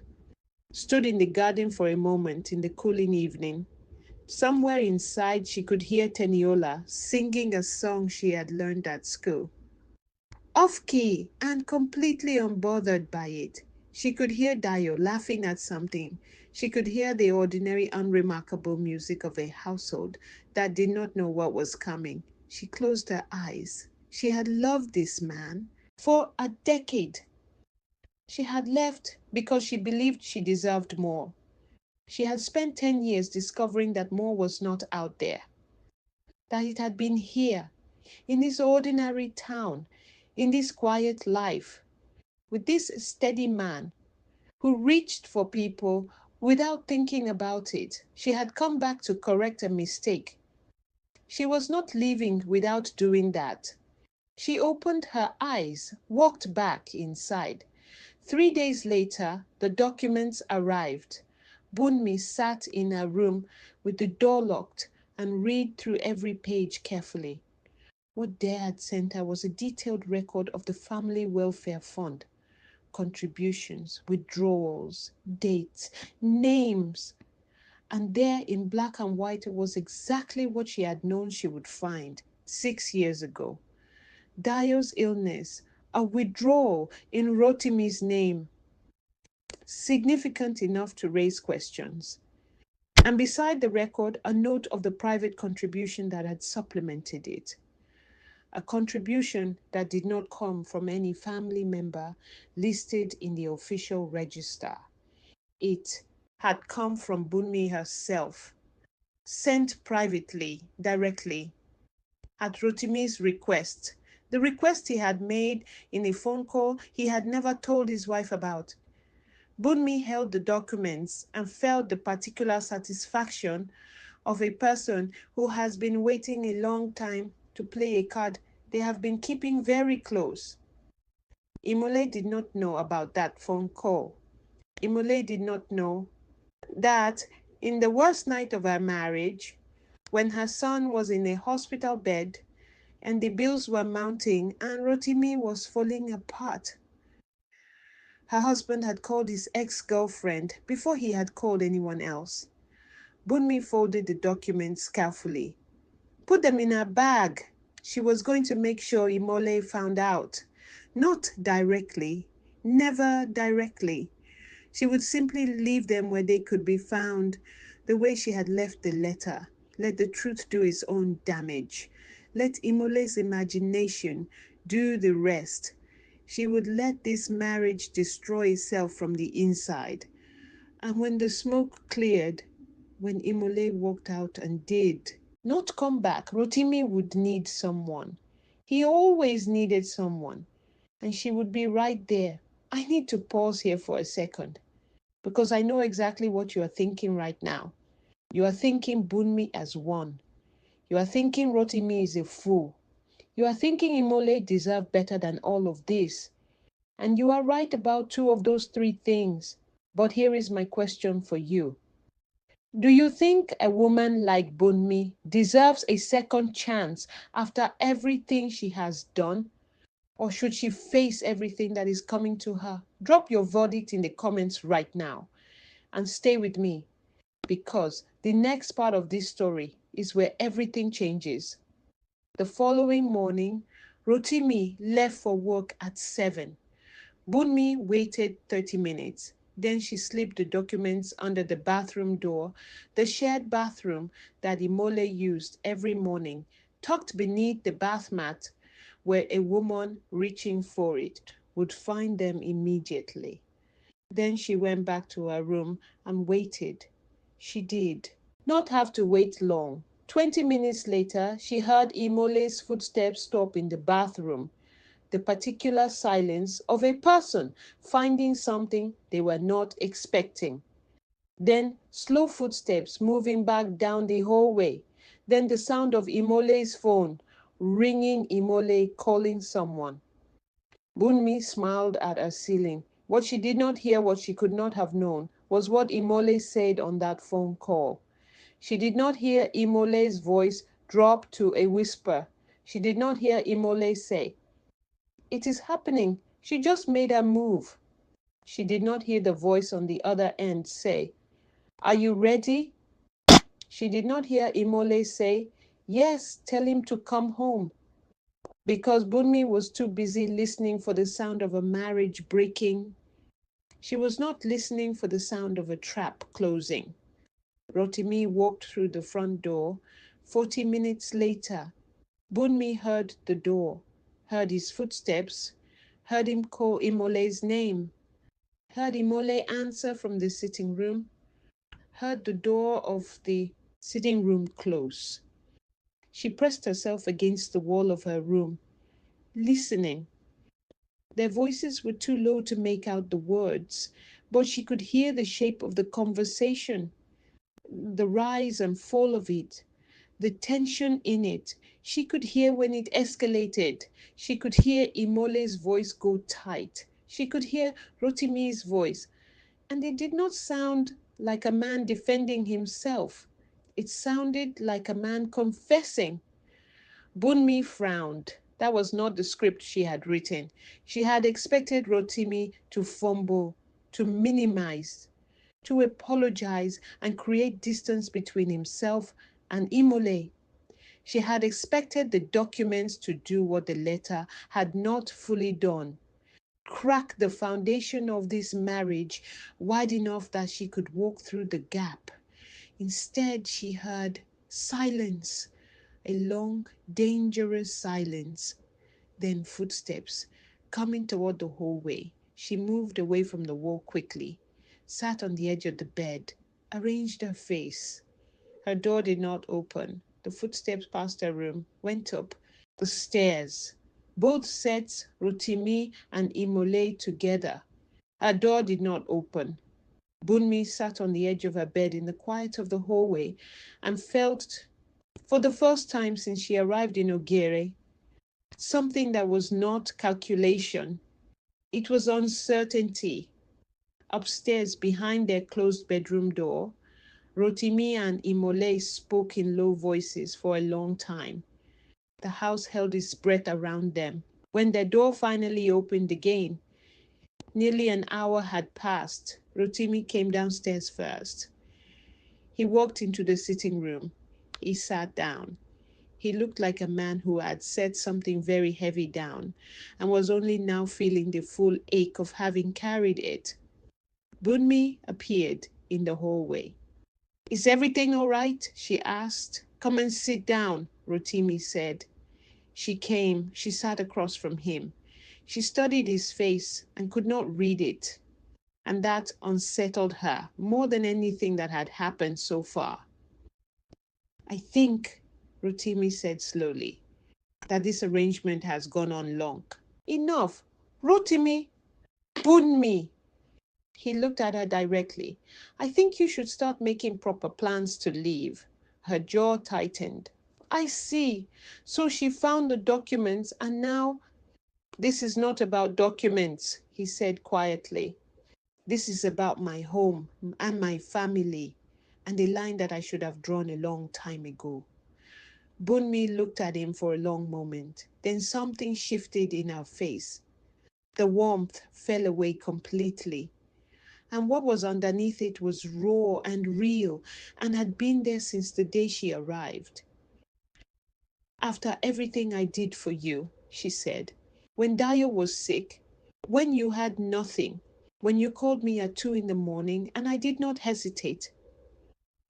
stood in the garden for a moment in the cooling evening. Somewhere inside, she could hear Teniola singing a song she had learned at school. Off-key and completely unbothered by it. She could hear Dayo laughing at something. She could hear the ordinary, unremarkable music of a household that did not know what was coming. She closed her eyes. She had loved this man for a decade. She had left because she believed she deserved more. She had spent 10 years discovering that more was not out there, that it had been here, in this ordinary town, in this quiet life, with this steady man who reached for people without thinking about it. She had come back to correct a mistake. She was not leaving without doing that. She opened her eyes, walked back inside. 3 days later, the documents arrived. Bunmi sat in her room with the door locked and read through every page carefully. What Dare had sent her was a detailed record of the Family Welfare Fund, contributions, withdrawals, dates, names. And there in black and white was exactly what she had known she would find 6 years ago. Dayo's illness, a withdrawal in Rotimi's name, significant enough to raise questions. And beside the record, a note of the private contribution that had supplemented it. A contribution that did not come from any family member listed in the official register. It had come from Bunmi herself, sent privately, directly, at Rotimi's request. The request he had made in a phone call he had never told his wife about. Bunmi held the documents and felt the particular satisfaction of a person who has been waiting a long time to play a card they have been keeping very close. Imole did not know about that phone call. Imole did not know that in the worst night of her marriage, when her son was in a hospital bed and the bills were mounting and Rotimi was falling apart, her husband had called his ex-girlfriend before he had called anyone else. Bunmi folded the documents carefully, put them in her bag. She was going to make sure Imole found out. Not directly, never directly. She would simply leave them where they could be found, the way she had left the letter. Let the truth do its own damage. Let Imole's imagination do the rest. She would let this marriage destroy itself from the inside. And when the smoke cleared, when Imole walked out and did not come back, Rotimi would need someone. He always needed someone. And she would be right there. I need to pause here for a second, because I know exactly what you are thinking right now. You are thinking Bunmi as one. You are thinking Rotimi is a fool. You are thinking Imole deserved better than all of this. And you are right about two of those three things. But here is my question for you. Do you think a woman like Bunmi deserves a second chance after everything she has done? Or should she face everything that is coming to her? Drop your verdict in the comments right now. And stay with me, because the next part of this story is where everything changes. The following morning, Rotimi left for work at 7. Bunmi waited 30 minutes. Then she slipped the documents under the bathroom door, the shared bathroom that Imole used every morning, tucked beneath the bath mat where a woman reaching for it would find them immediately. Then she went back to her room and waited. She did not have to wait long. 20 minutes later, she heard Imole's footsteps stop in the bathroom. The particular silence of a person finding something they were not expecting. Then slow footsteps moving back down the hallway. Then the sound of Imole's phone ringing, Imole calling someone. Bunmi smiled at her ceiling. What she did not hear, what she could not have known, was what Imole said on that phone call. She did not hear Imole's voice drop to a whisper. She did not hear Imole say, "It is happening. She just made her move." She did not hear the voice on the other end say, "Are you ready?" She did not hear Imole say, "Yes, tell him to come home." Because Bunmi was too busy listening for the sound of a marriage breaking. She was not listening for the sound of a trap closing. Rotimi walked through the front door. 40 minutes later, Bunmi heard the door, heard his footsteps, heard him call Imole's name, heard Imole answer from the sitting room, heard the door of the sitting room close. She pressed herself against the wall of her room, listening. Their voices were too low to make out the words, but she could hear the shape of the conversation, the rise and fall of it, The tension in it. She could hear when it escalated. She could hear Imole's voice go tight. She could hear Rotimi's voice. And it did not sound like a man defending himself. It sounded like a man confessing. Bunmi frowned. That was not the script she had written. She had expected Rotimi to fumble, to minimize, to apologize and create distance between himself and Imole. She had expected the documents to do what the letter had not fully done, crack the foundation of this marriage wide enough that she could walk through the gap. Instead, she heard silence, a long, dangerous silence, then footsteps coming toward the hallway. She moved away from the wall quickly, sat on the edge of the bed, arranged her face. Her door did not open. The footsteps past her room went up the stairs. Both sets, Rotimi and Imole together. Her door did not open. Bunmi sat on the edge of her bed in the quiet of the hallway and felt, for the first time since she arrived in Ogere, something that was not calculation. It was uncertainty. Upstairs, behind their closed bedroom door, Rotimi and Imole spoke in low voices for a long time. The house held its breath around them. When their door finally opened again, nearly an hour had passed. Rotimi came downstairs first. He walked into the sitting room. He sat down. He looked like a man who had set something very heavy down and was only now feeling the full ache of having carried it. Bunmi appeared in the hallway. "Is everything all right?" she asked. "Come and sit down," Rotimi said. She came. She sat across from him. She studied his face and could not read it, and that unsettled her more than anything that had happened so far. "I think," Rotimi said slowly, "that this arrangement has gone on long. Enough. Rotimi, Bunmi." He looked at her directly. "I think you should start making proper plans to leave." Her jaw tightened. "I see. So she found the documents and now—" "This is not about documents," he said quietly. "This is about my home and my family, and a line that I should have drawn a long time ago." Bunmi looked at him for a long moment. Then something shifted in her face. The warmth fell away completely. And what was underneath it was raw and real and had been there since the day she arrived. "After everything I did for you," she said, "when Dio was sick, when you had nothing, when you called me at 2 in the morning and I did not hesitate.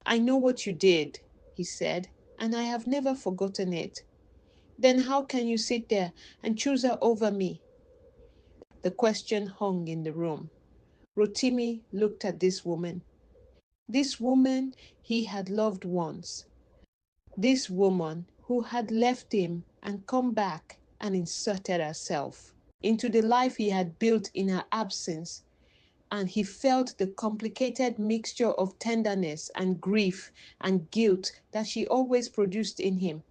I know what you did," he said, "and I have never forgotten it. Then how can you sit there and choose her over me?" The question hung in the room. Rotimi looked at this woman. This woman he had loved once. This woman who had left him and come back and inserted herself into the life he had built in her absence. And he felt the complicated mixture of tenderness and grief and guilt that she always produced in him.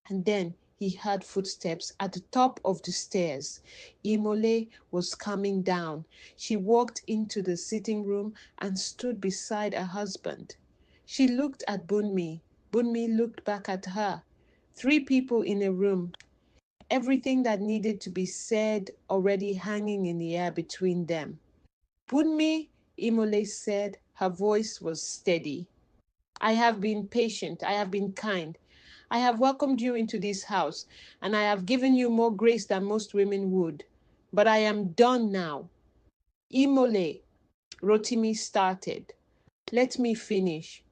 And then he heard footsteps at the top of the stairs. Imole was coming down. She walked into the sitting room and stood beside her husband. She looked at Bunmi. Bunmi looked back at her. 3 people in a room. Everything that needed to be said already hanging in the air between them. "Bunmi," Imole said. Her voice was steady. "I have been patient. I have been kind. I have welcomed you into this house, and I have given you more grace than most women would. But I am done now." "Imole," Rotimi started. "Let me finish."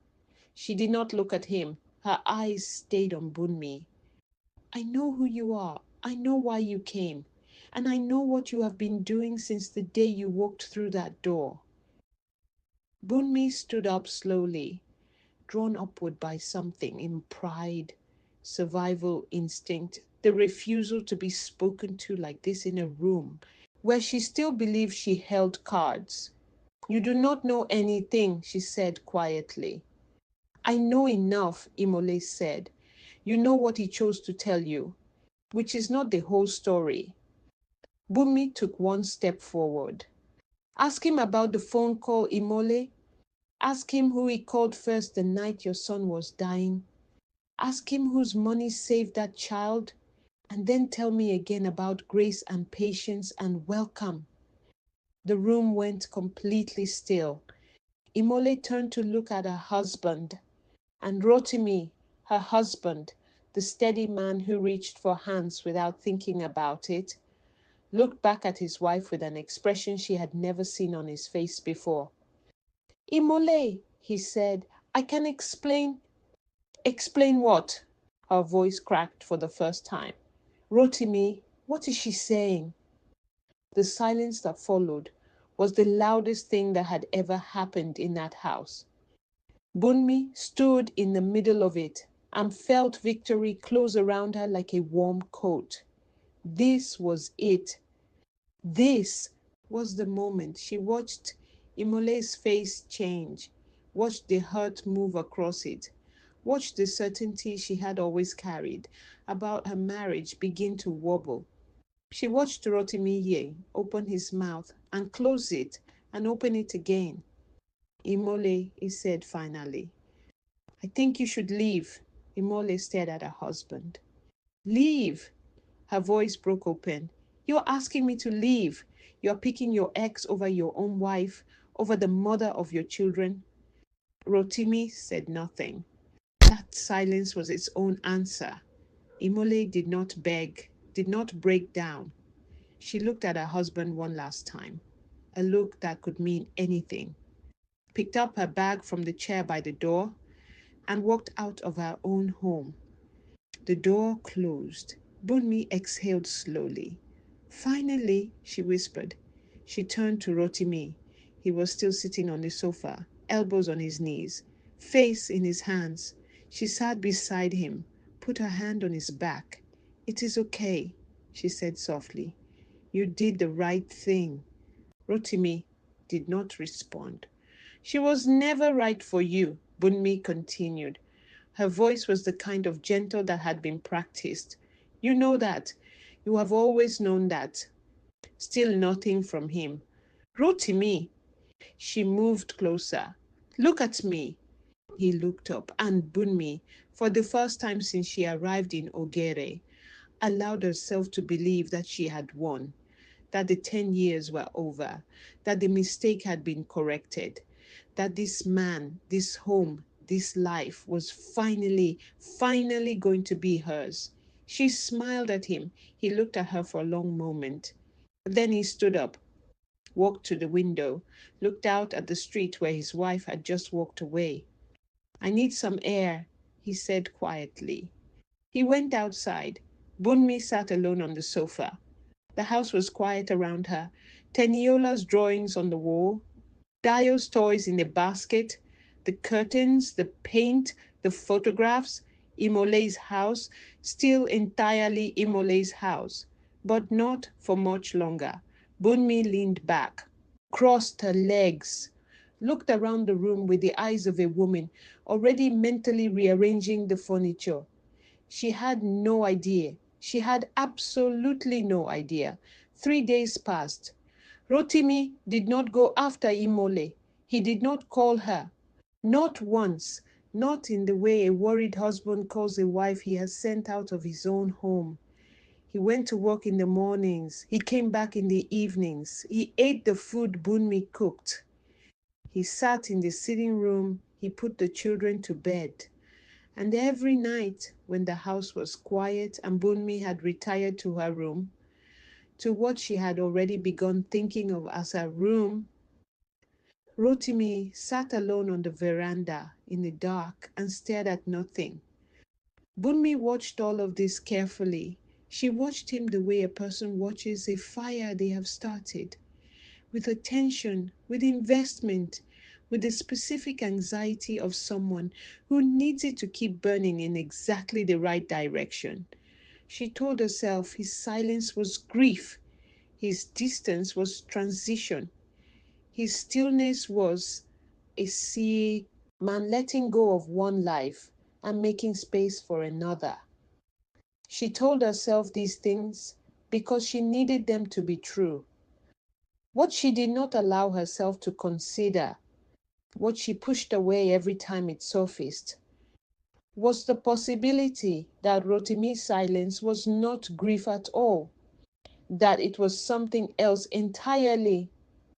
She did not look at him. Her eyes stayed on Bunmi. "I know who you are. I know why you came. And I know what you have been doing since the day you walked through that door." Bunmi stood up slowly, drawn upward by something in pride, survival instinct, the refusal to be spoken to like this in a room where she still believed she held cards. "You do not know anything," she said quietly. I know enough, Imole said. You know what he chose to tell you, which is not the whole story. Bunmi took one step forward. Ask him about the phone call, Imole. Ask him who he called first the night your son was dying. Ask him whose money saved that child. And then tell me again about grace and patience and welcome. The room went completely still. Imole turned to look at her husband, and Rotimi, her husband, the steady man who reached for hands without thinking about it, looked back at his wife with an expression she had never seen on his face before. Imole, he said, I can explain. Explain what? Her voice cracked for the first time. Rotimi, what is she saying? The silence that followed was the loudest thing that had ever happened in that house. Bunmi stood in the middle of it and felt victory close around her like a warm coat. This was it. This was the moment. She watched Imole's face change, watched the hurt move across it, watched the certainty she had always carried about her marriage begin to wobble. She watched Rotimi open his mouth and close it and open it again. Imole, he said finally, I think you should leave. Imole stared at her husband. Leave? Her voice broke open. You're asking me to leave. You're picking your ex over your own wife, over the mother of your children. Rotimi said nothing. That silence was its own answer. Imole did not beg, did not break down. She looked at her husband one last time, a look that could mean anything, picked up her bag from the chair by the door, and walked out of her own home. The door closed. Bunmi exhaled slowly. Finally, she whispered. She turned to Rotimi. He was still sitting on the sofa, elbows on his knees, face in his hands. She sat beside him, put her hand on his back. It is okay, she said softly. You did the right thing. Rotimi did not respond. She was never right for you, Bunmi continued. Her voice was the kind of gentle that had been practiced. You know that. You have always known that. Still nothing from him. Rotimi. She moved closer. Look at me. He looked up, and Bunmi, for the first time since she arrived in Ogere, allowed herself to believe that she had won, that the 10 years were over, that the mistake had been corrected, that this man, this home, this life was finally going to be hers. She smiled at him. He looked at her for a long moment. Then he stood up, walked to the window, looked out at the street where his wife had just walked away. I need some air, he said quietly. He went outside. Bunmi sat alone on the sofa. The house was quiet around her. Teniola's drawings on the wall, Dio's toys in a basket, the curtains, the paint, the photographs, Imole's house, still entirely Imole's house, but not for much longer. Bunmi leaned back, crossed her legs, looked around the room with the eyes of a woman already mentally rearranging the furniture. She had no idea. She had absolutely no idea. 3 days passed. Rotimi did not go after Imole. He did not call her. Not once. Not in the way a worried husband calls a wife he has sent out of his own home. He went to work in the mornings. He came back in the evenings. He ate the food Bunmi cooked. He sat in the sitting room. He put the children to bed. And every night, when the house was quiet and Bunmi had retired to her room, to what she had already begun thinking of as her room, Rotimi sat alone on the veranda in the dark and stared at nothing. Bunmi watched all of this carefully. She watched him the way a person watches a fire they have started, with attention, with investment, with the specific anxiety of someone who needs it to keep burning in exactly the right direction. She told herself his silence was grief, his distance was transition, his stillness was a sea man letting go of one life and making space for another. She told herself these things because she needed them to be true. What she did not allow herself to consider, what she pushed away every time it surfaced, was the possibility that Rotimi's silence was not grief at all, that it was something else entirely.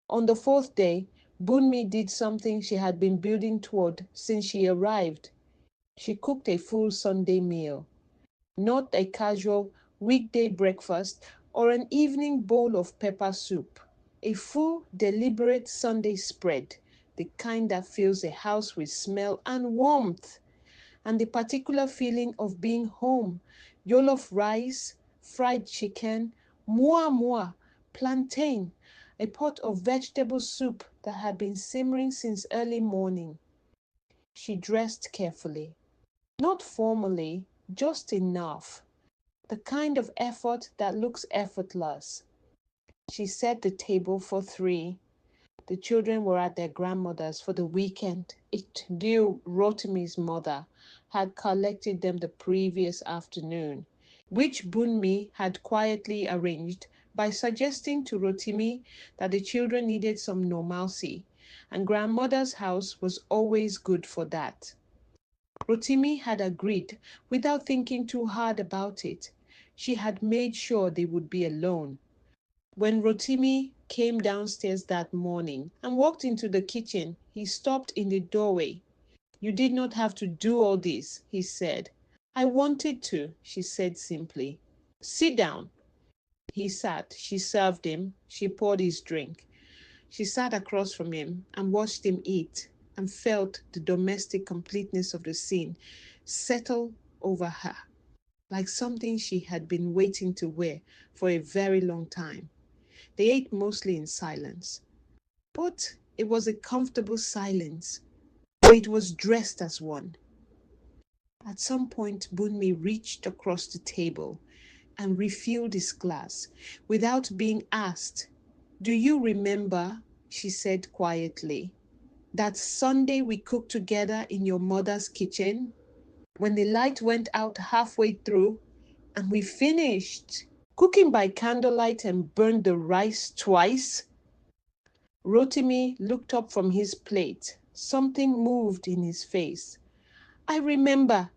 On the fourth day, Bunmi did something she had been building toward since she arrived. She cooked a full Sunday meal, not a casual weekday breakfast or an evening bowl of pepper soup. A full, deliberate Sunday spread, the kind that fills a house with smell and warmth, and the particular feeling of being home. Jollof rice, fried chicken, moi moi, plantain, a pot of vegetable soup that had been simmering since early morning. She dressed carefully, not formally, just enough. The kind of effort that looks effortless. She set the table for three. The children were at their grandmother's for the weekend. It knew Rotimi's mother had collected them the previous afternoon, which Bunmi had quietly arranged by suggesting to Rotimi that the children needed some normalcy, and grandmother's house was always good for that. Rotimi had agreed without thinking too hard about it. She had made sure they would be alone. When Rotimi came downstairs that morning and walked into the kitchen, he stopped in the doorway. "You did not have to do all this," he said. "I wanted to," she said simply. "Sit down." He sat. She served him. She poured his drink. She sat across from him and watched him eat and felt the domestic completeness of the scene settle over her, like something she had been waiting to wear for a very long time. They ate mostly in silence, but it was a comfortable silence, for it was dressed as one. At some point, Bunmi reached across the table and refilled his glass without being asked. "Do you remember," she said quietly, "that Sunday we cooked together in your mother's kitchen? When the light went out halfway through and we finished cooking by candlelight and burned the rice twice?" Rotimi looked up from his plate. Something moved in his face. "I remember.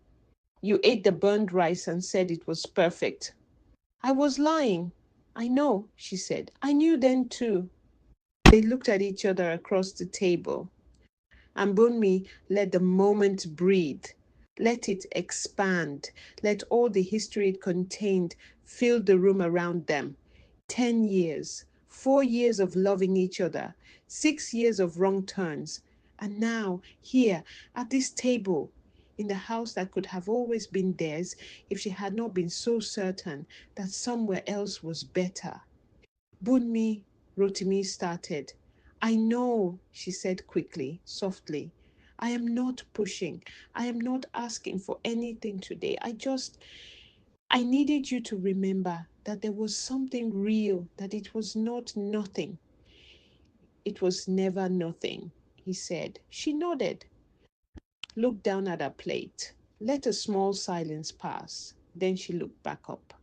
You ate the burned rice and said it was perfect." "I was lying." "I know," she said. "I knew then too." They looked at each other across the table. And Bunmi let the moment breathe. Let it expand. Let all the history it contained fill the room around them. 10 years, 4 years of loving each other, 6 years of wrong turns. And now, here, at this table, in the house that could have always been theirs if she had not been so certain that somewhere else was better. "Bunmi," Rotimi started. "I know," she said quickly, softly. "I am not pushing. I am not asking for anything today. I needed you to remember that there was something real, that it was not nothing." "It was never nothing," he said. She nodded, looked down at her plate, let a small silence pass. Then she looked back up.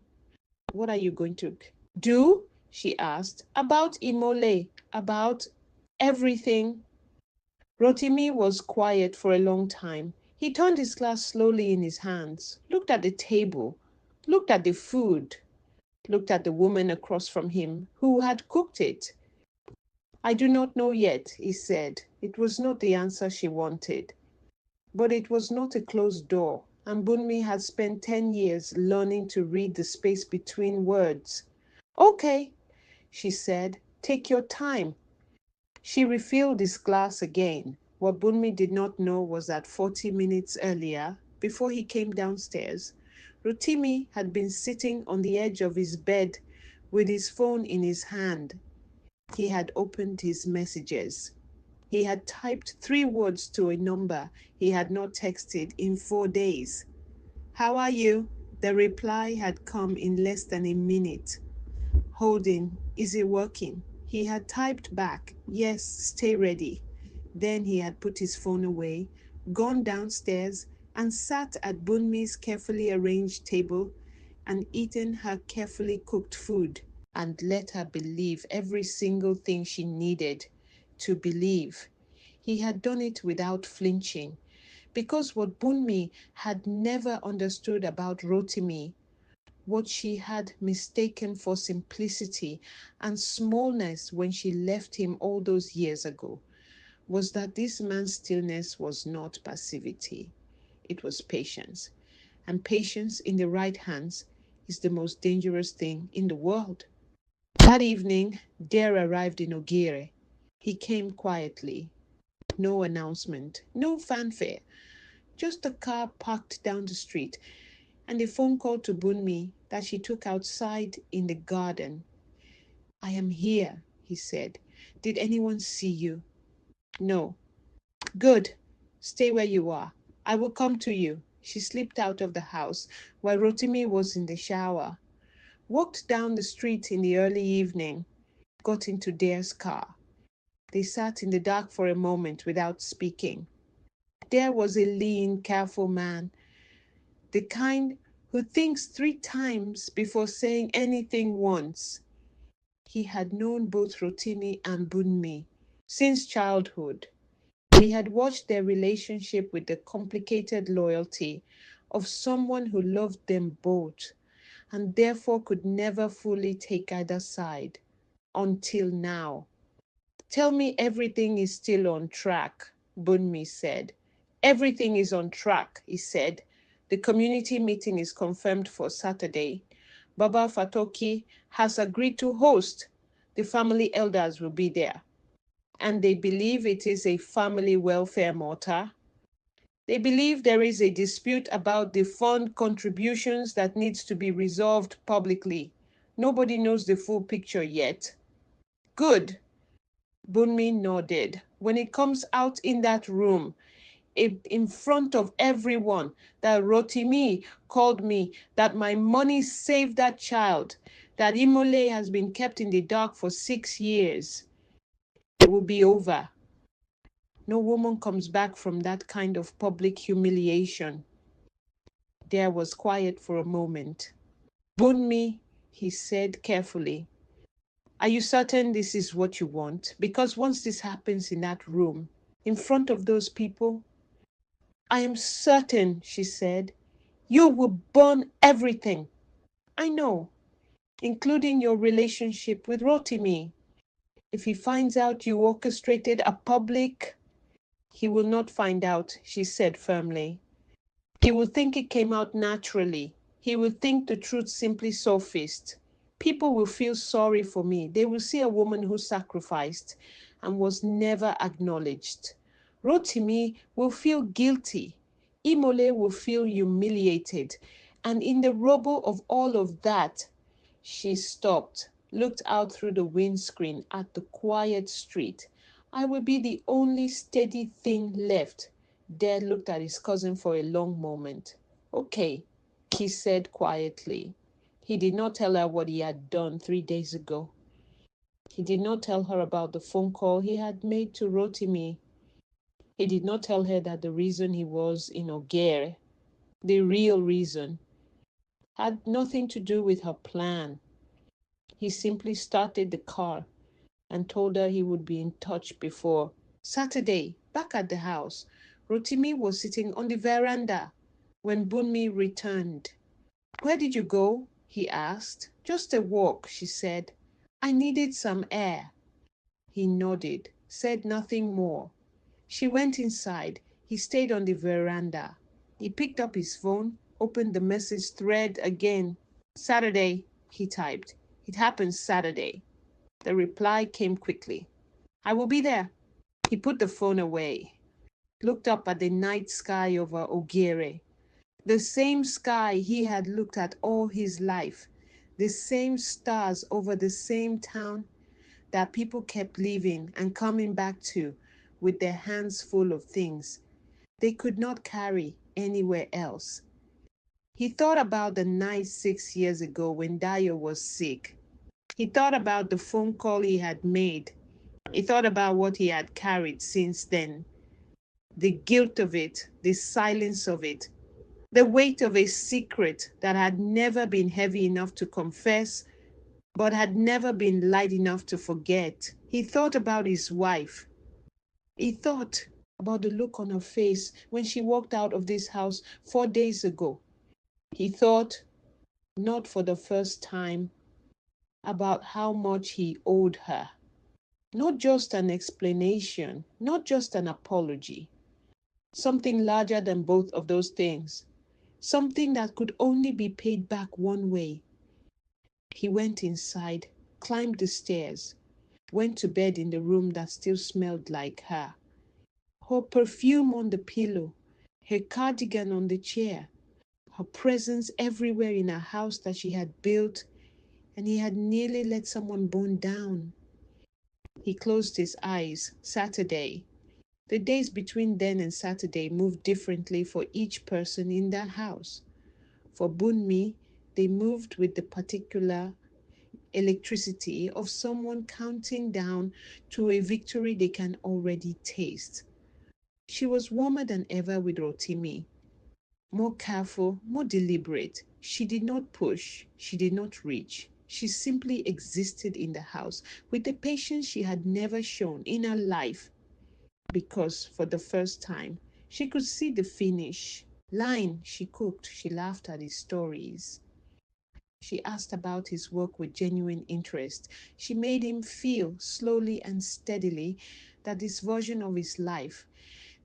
"What are you going to do?" she asked. "About Imole, about everything." Rotimi was quiet for a long time. He turned his glass slowly in his hands, looked at the table, looked at the food, looked at the woman across from him who had cooked it. "I do not know yet," he said. It was not the answer she wanted, but it was not a closed door, and Bunmi had spent 10 years learning to read the space between words. "Okay," she said. "Take your time." She refilled his glass again. What Bunmi did not know was that 40 minutes earlier, before he came downstairs, Rotimi had been sitting on the edge of his bed with his phone in his hand. He had opened his messages. He had typed 3 words to a number he had not texted in 4 days. "How are you?" The reply had come in less than a minute. "Holding. Is it working?" He had typed back, "Yes, stay ready." Then he had put his phone away, gone downstairs and sat at Bunmi's carefully arranged table and eaten her carefully cooked food and let her believe every single thing she needed to believe. He had done it without flinching, because what Bunmi had never understood about Rotimi, what she had mistaken for simplicity and smallness when she left him all those years ago, was that this man's stillness was not passivity. It was patience. And patience in the right hands is the most dangerous thing in the world. That evening, Dare arrived in Ogere. He came quietly. No announcement, no fanfare, just a car parked down the street and a phone call to Bunmi that she took outside in the garden. "I am here," he said. "Did anyone see you?" "No." "Good. Stay where you are. I will come to you." She slipped out of the house while Rotimi was in the shower, walked down the street in the early evening, got into Dare's car. They sat in the dark for a moment without speaking. Dare was a lean, careful man, the kind who thinks 3 times before saying anything once. He had known both Rotimi and Bunmi since childhood. He had watched their relationship with the complicated loyalty of someone who loved them both and therefore could never fully take either side until now. "Tell me everything is still on track," Bunmi said. "Everything is on track," he said. "The community meeting is confirmed for Saturday. Baba Fatoki has agreed to host. The family elders will be there. And they believe it is a family welfare matter. They believe there is a dispute about the fund contributions that needs to be resolved publicly. Nobody knows the full picture yet." "Good." Bunmi nodded. "When it comes out in that room, in front of everyone, that Rotimi called me, that my money saved that child, that Imole has been kept in the dark for 6 years, it will be over. No woman comes back from that kind of public humiliation." There was quiet for a moment. "Bunmi," he said carefully, "are you certain this is what you want? Because once this happens in that room, in front of those people—" "I am certain," she said. "You will burn everything. I know, including your relationship with Rotimi. If he finds out you orchestrated a public—" "He will not find out," she said firmly. "He will think it came out naturally. He will think the truth simply surfaced. People will feel sorry for me. They will see a woman who sacrificed and was never acknowledged. Rotimi will feel guilty. Imole will feel humiliated. And in the rubble of all of that—" She stopped, looked out through the windscreen at the quiet street. "I will be the only steady thing left." Dad looked at his cousin for a long moment. "Okay," he said quietly. He did not tell her what he had done 3 days ago. He did not tell her about the phone call he had made to Rotimi. He did not tell her that the reason he was in Ogere, the real reason, had nothing to do with her plan. He simply started the car and told her he would be in touch before Saturday. Back at the house, Rotimi was sitting on the veranda when Bunmi returned. "Where did you go?" he asked. "Just a walk," she said. "I needed some air." He nodded, said nothing more. She went inside. He stayed on the veranda. He picked up his phone, opened the message thread again. "Saturday," he typed. "It happens Saturday." The reply came quickly. "I will be there." He put the phone away, looked up at the night sky over Ogere. The same sky he had looked at all his life. The same stars over the same town that people kept leaving and coming back to with their hands full of things they could not carry anywhere else. He thought about the night 6 years ago when Dayo was sick. He thought about the phone call he had made. He thought about what he had carried since then. The guilt of it, the silence of it, the weight of a secret that had never been heavy enough to confess, but had never been light enough to forget. He thought about his wife. He thought about the look on her face when she walked out of this house 4 days ago. He thought, not for the first time, about how much he owed her. Not just an explanation, not just an apology, something larger than both of those things, something that could only be paid back one way. He went inside, climbed the stairs, went to bed in the room that still smelled like her. Her perfume on the pillow, her cardigan on the chair, her presence everywhere in a house that she had built and he had nearly let someone burn down. He closed his eyes. Saturday. The days between then and Saturday moved differently for each person in that house. For Bunmi, they moved with the particular electricity of someone counting down to a victory they can already taste. She was warmer than ever with Rotimi, more careful, more deliberate. She did not push, she did not reach. She simply existed in the house with the patience she had never shown in her life because, for the first time, she could see the finish. Line she cooked, she laughed at his stories. She asked about his work with genuine interest. She made him feel, slowly and steadily, that this version of his life,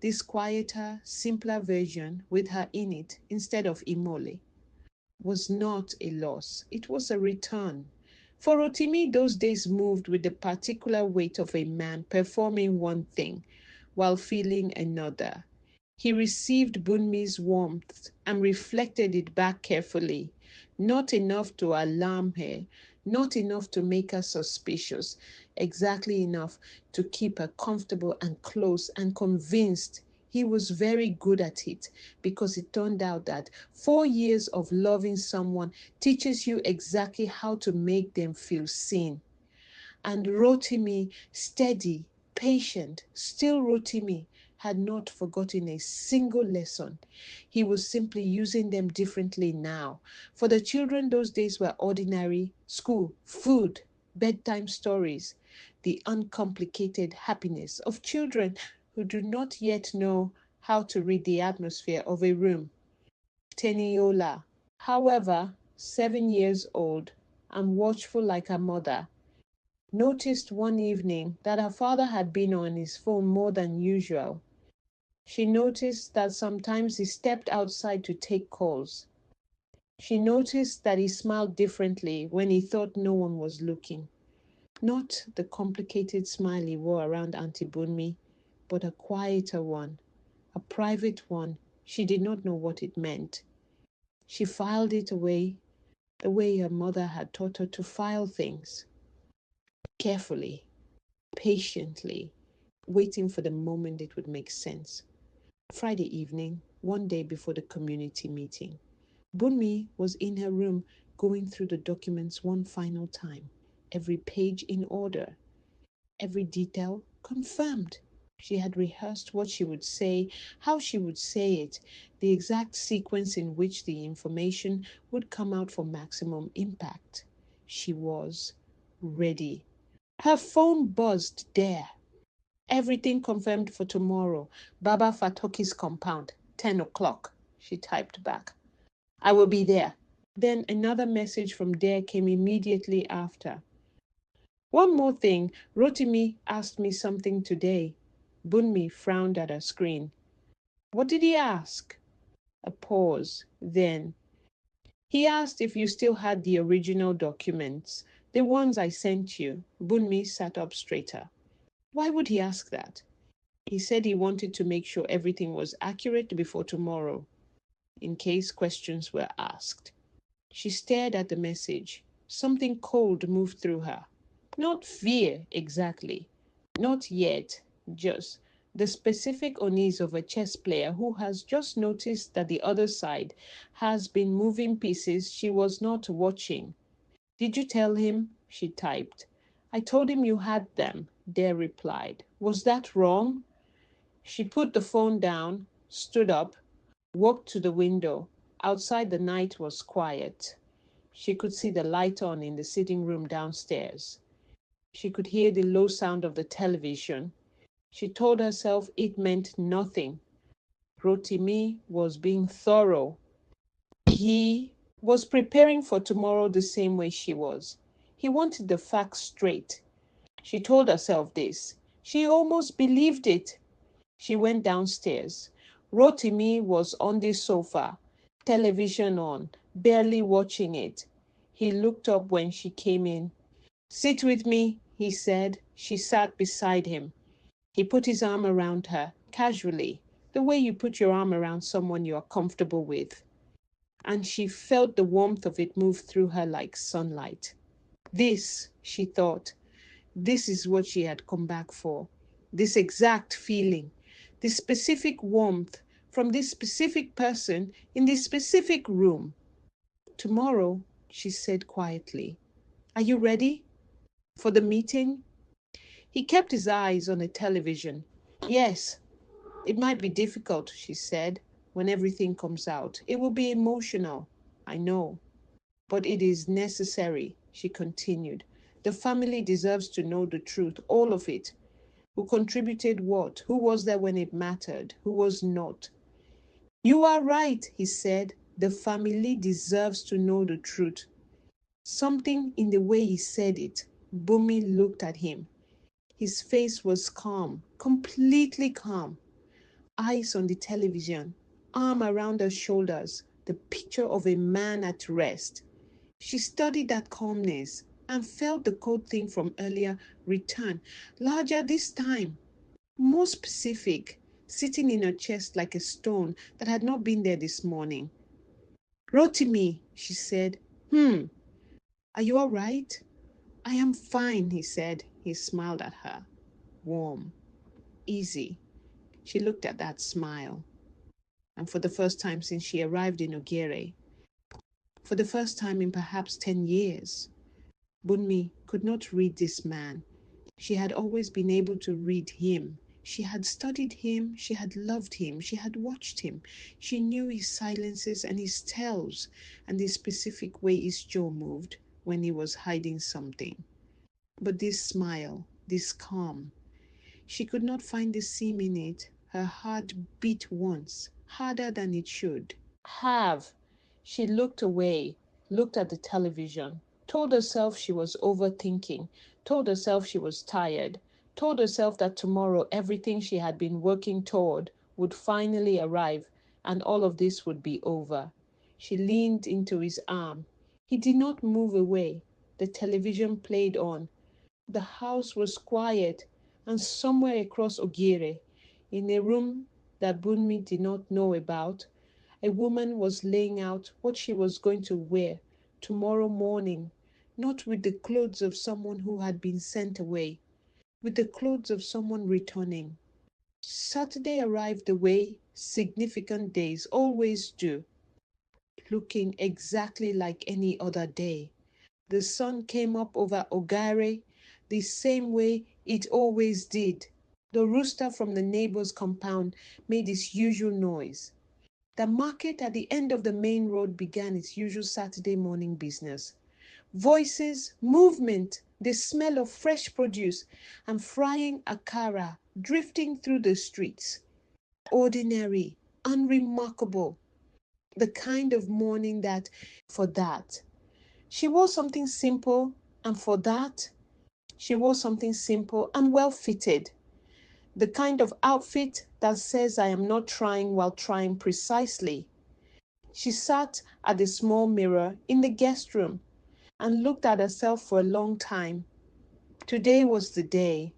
this quieter, simpler version with her in it instead of Imole, was not a loss. It was a return. For Rotimi, those days moved with the particular weight of a man performing one thing while feeling another. He received Bunmi's warmth and reflected it back carefully. Not enough to alarm her, not enough to make her suspicious, exactly enough to keep her comfortable and close and convinced. He was very good at it because it turned out that 4 years of loving someone teaches you exactly how to make them feel seen. And Rotimi, steady, patient, still Rotimi, had not forgotten a single lesson. He was simply using them differently now. For the children, those days were ordinary: school, food, bedtime stories, the uncomplicated happiness of children who do not yet know how to read the atmosphere of a room. Teniola, however, 7 years old and watchful like her mother, noticed one evening that her father had been on his phone more than usual. She noticed that sometimes he stepped outside to take calls. She noticed that he smiled differently when he thought no one was looking. Not the complicated smile he wore around Auntie Bunmi, but a quieter one, a private one. She did not know what it meant. She filed it away the way her mother had taught her to file things, carefully, patiently, waiting for the moment it would make sense. Friday evening, one day before the community meeting, Bunmi was in her room going through the documents one final time, every page in order, every detail confirmed. She had rehearsed what she would say, how she would say it, the exact sequence in which the information would come out for maximum impact. She was ready. Her phone buzzed there. Everything confirmed for tomorrow. Baba Fatoki's compound, 10 o'clock, she typed back. I will be there. Then another message from there came immediately after. One more thing, Rotimi asked me something today. Bunmi frowned at her screen. What did he ask? A pause. Then, he asked if you still had the original documents, the ones I sent you. Bunmi sat up straighter. Why would he ask that? He said he wanted to make sure everything was accurate before tomorrow, in case questions were asked. She stared at the message. Something cold moved through her. Not fear, exactly. Not yet. Just the specific unease of a chess player who has just noticed that the other side has been moving pieces she was not watching. Did you tell him? She typed. I told him you had them, Dare replied. Was that wrong? She put the phone down, stood up, walked to the window. Outside, the night was quiet. She could see the light on in the sitting room downstairs. She could hear the low sound of the television. She told herself it meant nothing. Rotimi was being thorough. He was preparing for tomorrow the same way she was. He wanted the facts straight. She told herself this. She almost believed it. She went downstairs. Rotimi was on the sofa, television on, barely watching it. He looked up when she came in. "Sit with me," he said. She sat beside him. He put his arm around her, casually, the way you put your arm around someone you are comfortable with. And she felt the warmth of it move through her like sunlight. This, she thought, this is what she had come back for. This exact feeling, this specific warmth from this specific person in this specific room. "Tomorrow," she said quietly. "Are you ready for the meeting?" He kept his eyes on the television. "Yes, it might be difficult," she said, "when everything comes out. It will be emotional, I know. But it is necessary," she continued. "The family deserves to know the truth, all of it. Who contributed what? Who was there when it mattered? Who was not?" "You are right," he said. "The family deserves to know the truth." Something in the way he said it. Bunmi looked at him. His face was calm, completely calm. Eyes on the television, arm around her shoulders, the picture of a man at rest. She studied that calmness and felt the cold thing from earlier return, larger this time, more specific, sitting in her chest like a stone that had not been there this morning. "Rotimi," she said. Are you all right?" "I am fine," he said. He smiled at her. Warm, easy. She looked at that smile. And for the first time since she arrived in Ogere, for the first time in perhaps 10 years, Bunmi could not read this man. She had always been able to read him. She had studied him, she had loved him, she had watched him. She knew his silences and his tells, and the specific way his jaw moved when he was hiding something. But this smile, this calm, she could not find the seam in it. Her heart beat once, harder than it should. Have. She looked away, looked at the television, told herself she was overthinking, told herself she was tired, told herself that tomorrow everything she had been working toward would finally arrive and all of this would be over. She leaned into his arm. He did not move away. The television played on. The house was quiet, and somewhere across Ogire, in a room that Bunmi did not know about, a woman was laying out what she was going to wear tomorrow morning, not with the clothes of someone who had been sent away, with the clothes of someone returning. Saturday arrived the way significant days always do, looking exactly like any other day. The sun came up over Ogare the same way it always did. The rooster from the neighbor's compound made its usual noise. The market at the end of the main road began its usual Saturday morning business. Voices, movement, the smell of fresh produce, and frying akara drifting through the streets. Ordinary, unremarkable, the kind of morning that, for that, she wore something simple, and for that, she wore something simple and well fitted. The kind of outfit that says I am not trying while trying precisely. She sat at the small mirror in the guest room and looked at herself for a long time. Today was the day.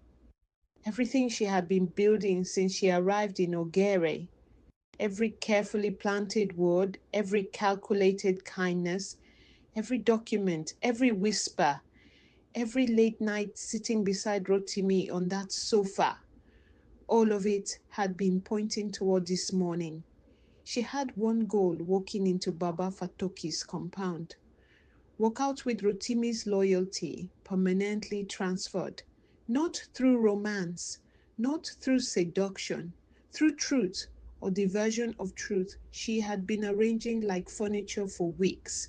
Everything she had been building since she arrived in Ogere, every carefully planted word, every calculated kindness, every document, every whisper, every late night sitting beside Rotimi on that sofa, all of it had been pointing toward this morning. She had one goal walking into Baba Fatoki's compound. Walk out with Rotimi's loyalty permanently transferred, not through romance, not through seduction, through truth, or the version of truth she had been arranging like furniture for weeks,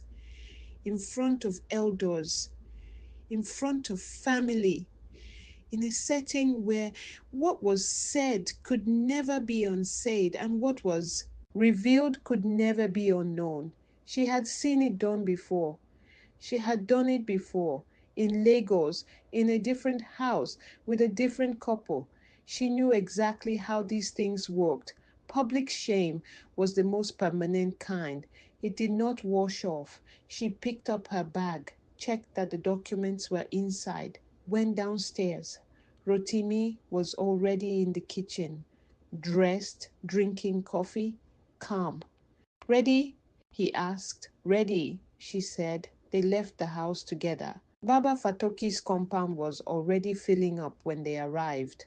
in front of elders, in front of family, in a setting where what was said could never be unsaid and what was revealed could never be unknown. She had seen it done before. She had done it before in Lagos, in a different house, with a different couple. She knew exactly how these things worked. Public shame was the most permanent kind. It did not wash off. She picked up her bag, checked that the documents were inside, went downstairs. Rotimi was already in the kitchen, dressed, drinking coffee, calm. Ready? He asked. Ready, she said. They left the house together. Baba Fatoki's compound was already filling up when they arrived.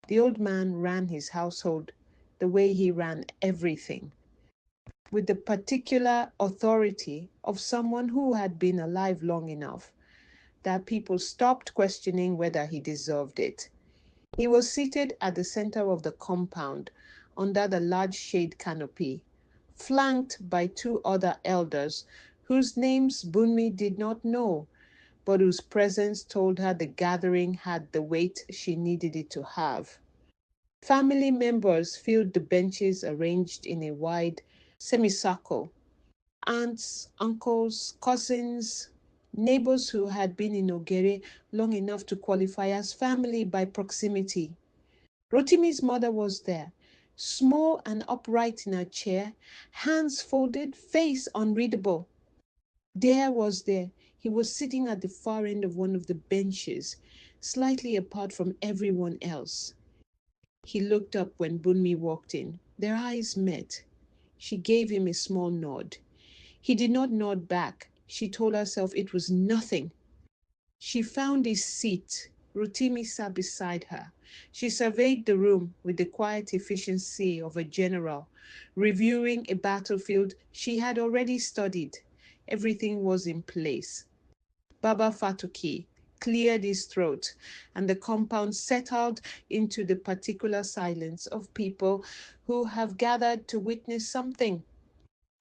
The old man ran his household the way he ran everything, with the particular authority of someone who had been alive long enough that people stopped questioning whether he deserved it. He was seated at the center of the compound under the large shade canopy, flanked by two other elders whose names Bunmi did not know, but whose presence told her the gathering had the weight she needed it to have. Family members filled the benches arranged in a wide semicircle. Aunts, uncles, cousins, neighbors who had been in Ogere long enough to qualify as family by proximity. Rotimi's mother was there, small and upright in her chair, hands folded, face unreadable. He was sitting at the far end of one of the benches, slightly apart from everyone else. He looked up when Bunmi walked in. Their eyes met. She gave him a small nod. He did not nod back. She told herself it was nothing. She found his seat. Rotimi sat beside her. She surveyed the room with the quiet efficiency of a general, reviewing a battlefield she had already studied. Everything was in place. Baba Fatoki cleared his throat, and the compound settled into the particular silence of people who have gathered to witness something.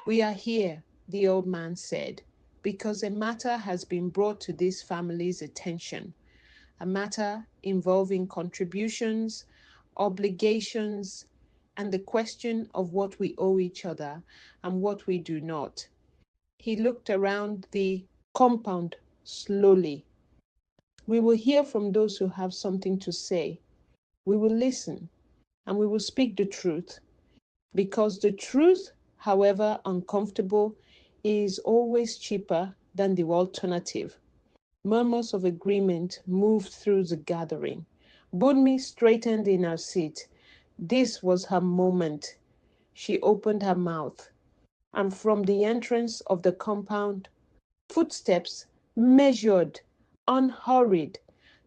We are here, the old man said, because a matter has been brought to this family's attention, a matter involving contributions, obligations, and the question of what we owe each other and what we do not. He looked around the compound slowly. We will hear from those who have something to say. We will listen, and we will speak the truth, because the truth, however uncomfortable, is always cheaper than the alternative. Murmurs of agreement moved through the gathering. Bunmi straightened in her seat. This was her moment. She opened her mouth, and from the entrance of the compound, footsteps measured, unhurried,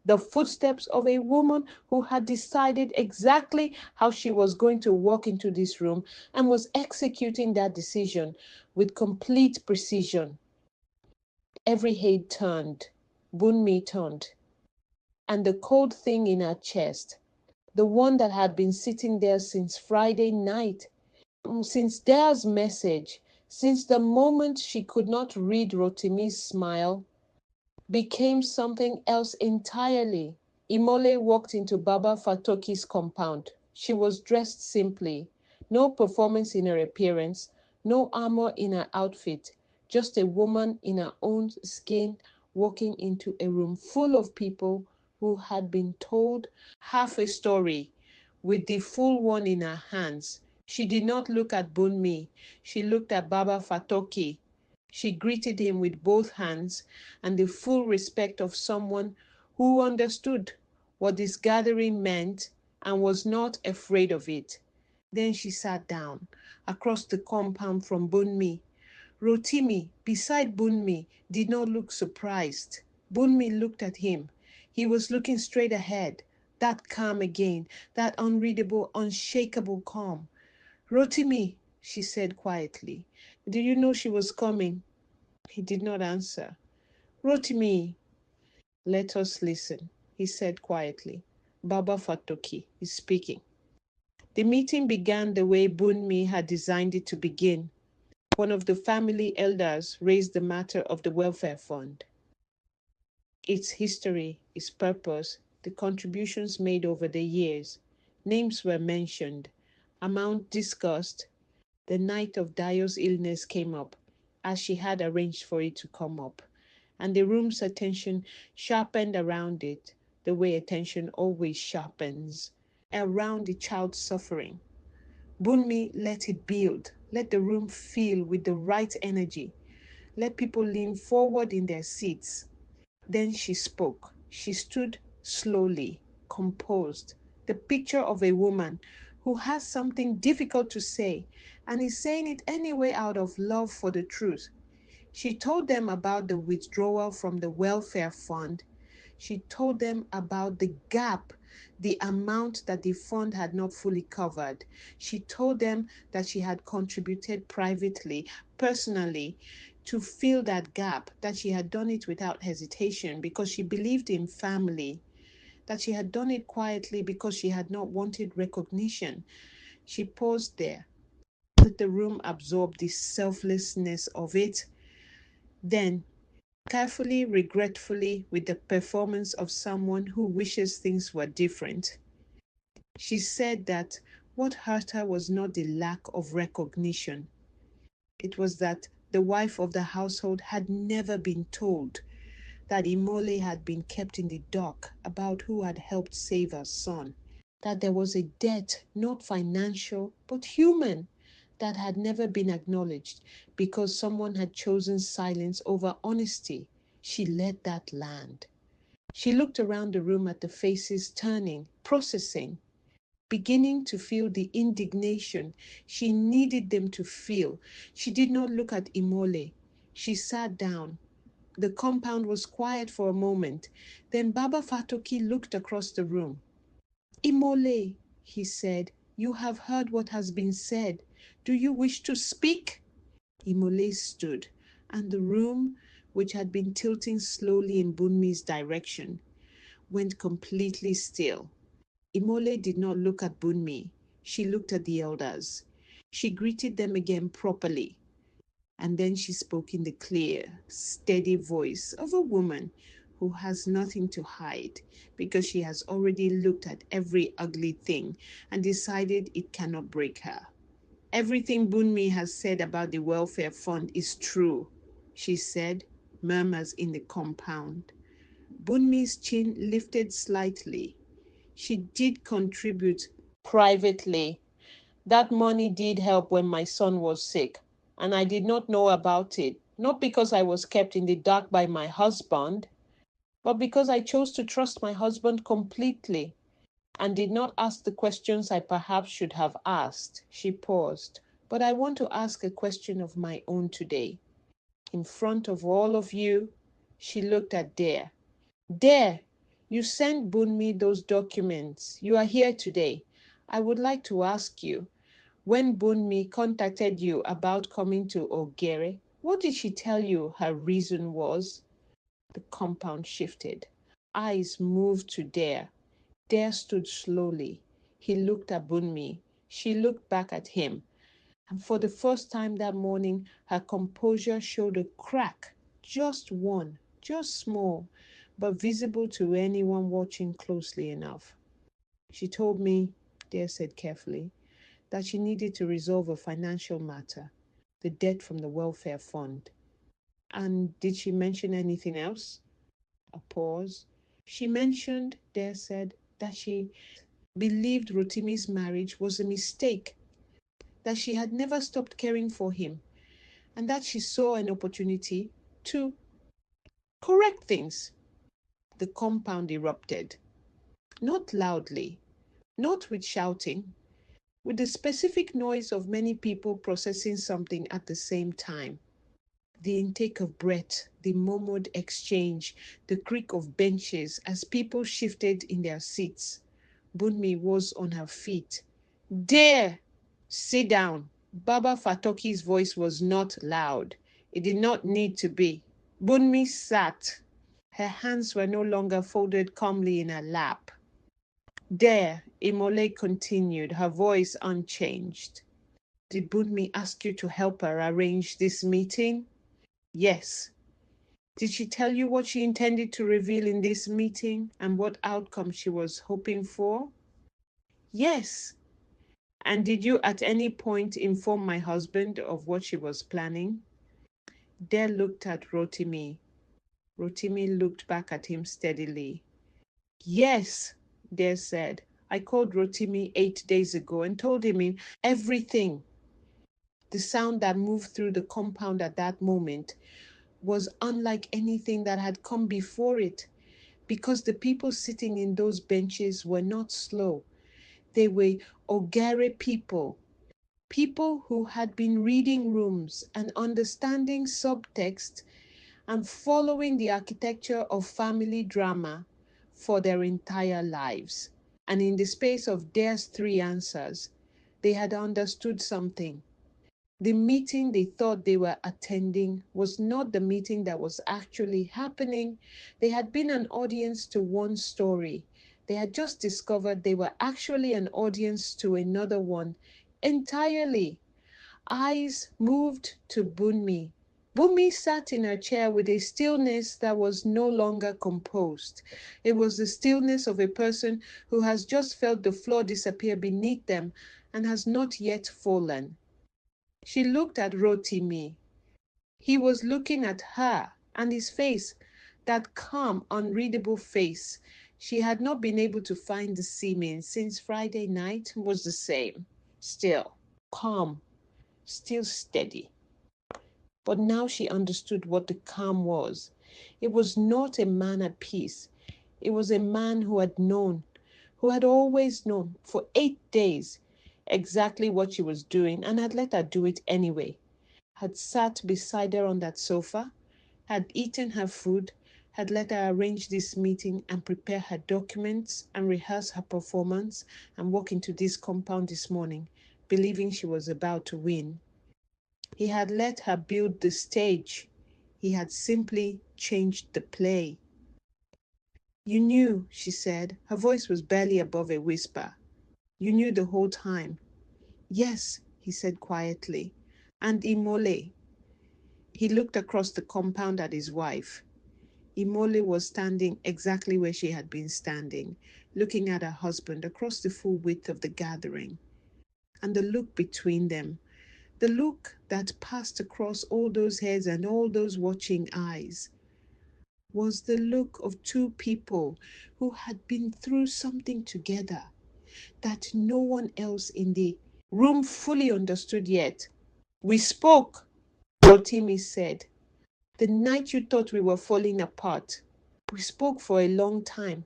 the footsteps of a woman who had decided exactly how she was going to walk into this room and was executing that decision with complete precision. Every head turned. Bunmi turned. And the cold thing in her chest, the one that had been sitting there since Friday night, since Dare's message, since the moment she could not read Rotimi's smile, became something else entirely. Imole walked into Baba Fatoki's compound. She was dressed simply, no performance in her appearance, no armor in her outfit, just a woman in her own skin walking into a room full of people who had been told half a story with the full one in her hands. She did not look at Bunmi. She looked at Baba Fatoki. She greeted him with both hands and the full respect of someone who understood what this gathering meant and was not afraid of it. Then she sat down across the compound from Bunmi. Rotimi, beside Bunmi, did not look surprised. Bunmi looked at him. He was looking straight ahead, that calm again, that unreadable, unshakable calm. Rotimi, she said quietly, did you know she was coming? He did not answer. Rotimi, let us listen, he said quietly. Baba Fatoki is speaking. The meeting began the way Bunmi had designed it to begin. One of the family elders raised the matter of the welfare fund, its history, its purpose, the contributions made over the years. Names were mentioned, amount discussed. The night of Dayo's illness came up, as she had arranged for it to come up, and the room's attention sharpened around it, the way attention always sharpens, around the child's suffering. Bunmi let it build, let the room fill with the right energy, let people lean forward in their seats. Then she spoke. She stood slowly, composed, the picture of a woman who has something difficult to say and is saying it anyway out of love for the truth. She told them about the withdrawal from the welfare fund. She told them about the gap, the amount that the fund had not fully covered. She told them that she had contributed privately, personally, to fill that gap, that she had done it without hesitation because she believed in family, that she had done it quietly because she had not wanted recognition. She paused there, let the room absorb the selflessness of it. Then, carefully, regretfully, with the performance of someone who wishes things were different, she said that what hurt her was not the lack of recognition. It was that the wife of the household had never been told that Imole had been kept in the dark about who had helped save her son, that there was a debt, not financial, but human, that had never been acknowledged because someone had chosen silence over honesty. She let that land. She looked around the room at the faces turning, processing, beginning to feel the indignation she needed them to feel. She did not look at Imole. She sat down. The compound was quiet for a moment. Then Baba Fatoki looked across the room. Imole, he said, you have heard what has been said. Do you wish to speak? Imole stood, and the room, which had been tilting slowly in Bunmi's direction, went completely still. Imole did not look at Bunmi. She looked at the elders. She greeted them again properly. And then she spoke in the clear, steady voice of a woman who has nothing to hide because she has already looked at every ugly thing and decided it cannot break her. Everything Bunmi has said about the welfare fund is true, she said, murmurs in the compound. Bunmi's chin lifted slightly. She did contribute privately. That money did help when my son was sick, and I did not know about it, not because I was kept in the dark by my husband, but because I chose to trust my husband completely and did not ask the questions I perhaps should have asked. She paused. But I want to ask a question of my own today. In front of all of you, she looked at Dare. Dare, you sent Bunmi those documents. You are here today. I would like to ask you, when Bunmi contacted you about coming to Ogere, what did she tell you her reason was? The compound shifted. Eyes moved to Dare. Dare stood slowly. He looked at Bunmi. She looked back at him. And for the first time that morning, her composure showed a crack. Just one, just small, but visible to anyone watching closely enough. She told me, Dare said carefully, that she needed to resolve a financial matter, the debt from the welfare fund. And did she mention anything else? A pause. She mentioned, Dare said, that she believed Rotimi's marriage was a mistake, that she had never stopped caring for him, and that she saw an opportunity to correct things. The compound erupted, not loudly, not with shouting, with the specific noise of many people processing something at the same time. The intake of breath, the murmured exchange, the creak of benches as people shifted in their seats. Bunmi was on her feet. Dare! Sit down. Baba Fatoki's voice was not loud. It did not need to be. Bunmi sat. Her hands were no longer folded calmly in her lap. There, Imole continued, her voice unchanged. Did Bunmi ask you to help her arrange this meeting? Yes. Did she tell you what she intended to reveal in this meeting and what outcome she was hoping for? Yes. And did you at any point inform my husband of what she was planning? Dare looked at Rotimi. Rotimi looked back at him steadily. Yes, Dare said. I called Rotimi 8 days ago and told him everything. The sound that moved through the compound at that moment was unlike anything that had come before it, because the people sitting in those benches were not slow. They were Ogere people, people who had been reading rooms and understanding subtext and following the architecture of family drama for their entire lives. And in the space of Dare's three answers, they had understood something. The meeting they thought they were attending was not the meeting that was actually happening. They had been an audience to one story. They had just discovered they were actually an audience to another one entirely. Eyes moved to Bunmi. Bunmi sat in her chair with a stillness that was no longer composed. It was the stillness of a person who has just felt the floor disappear beneath them and has not yet fallen. She looked at Rotimi. He was looking at her, and his face, that calm, unreadable face she had not been able to find the seeming since Friday night, was the same. Still calm, still steady. But now she understood what the calm was. It was not a man at peace. It was a man who had known, who had always known for 8 days exactly what she was doing and had let her do it anyway. Had sat beside her on that sofa, had eaten her food, had let her arrange this meeting and prepare her documents and rehearse her performance and walk into this compound this morning, believing she was about to win. He had let her build the stage. He had simply changed the play. You knew, she said. Her voice was barely above a whisper. You knew the whole time. Yes, he said quietly. And Imole. He looked across the compound at his wife. Imole was standing exactly where she had been standing, looking at her husband across the full width of the gathering. And the look between them, the look that passed across all those heads and all those watching eyes, was the look of two people who had been through something together that no one else in the room fully understood yet. We spoke, Rotimi said. The night you thought we were falling apart. We spoke for a long time.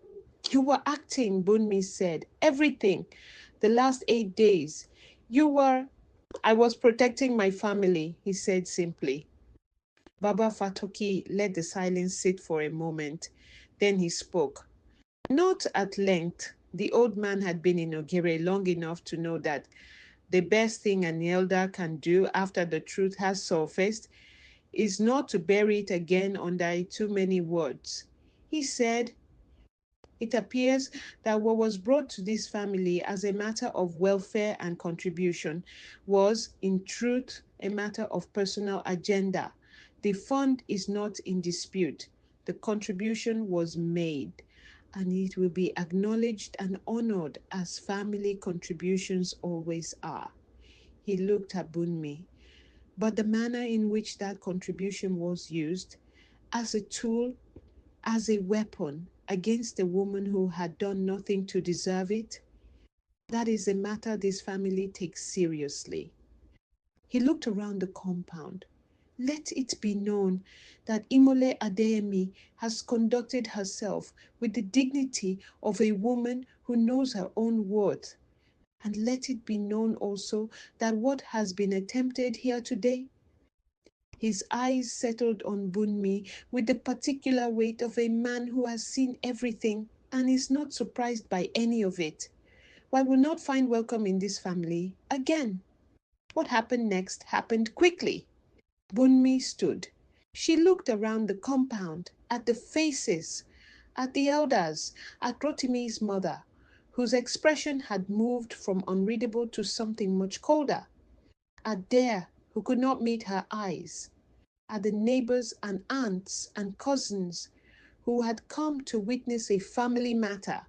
You were acting, Bunmi said. Everything. The last 8 days. You were... I was protecting my family, he said simply. Baba Fatoki let the silence sit for a moment. Then he spoke. Not at length. The old man had been in Ogere long enough to know that the best thing an elder can do after the truth has surfaced is not to bury it again under too many words. He said, it appears that what was brought to this family as a matter of welfare and contribution was, in truth, a matter of personal agenda. The fund is not in dispute. The contribution was made, and it will be acknowledged and honored as family contributions always are. He looked at Bunmi. But the manner in which that contribution was used, as a tool, as a weapon against a woman who had done nothing to deserve it, that is a matter this family takes seriously. He looked around the compound. Let it be known that Imole Adeyemi has conducted herself with the dignity of a woman who knows her own worth. And let it be known also that what has been attempted here today, his eyes settled on Bunmi with the particular weight of a man who has seen everything and is not surprised by any of it. One will not find welcome in this family again. What happened next happened quickly. Bunmi stood. She looked around the compound, at the faces, at the elders, at Rotimi's mother, whose expression had moved from unreadable to something much colder. At Dare, who could not meet her eyes. At the neighbors and aunts and cousins who had come to witness a family matter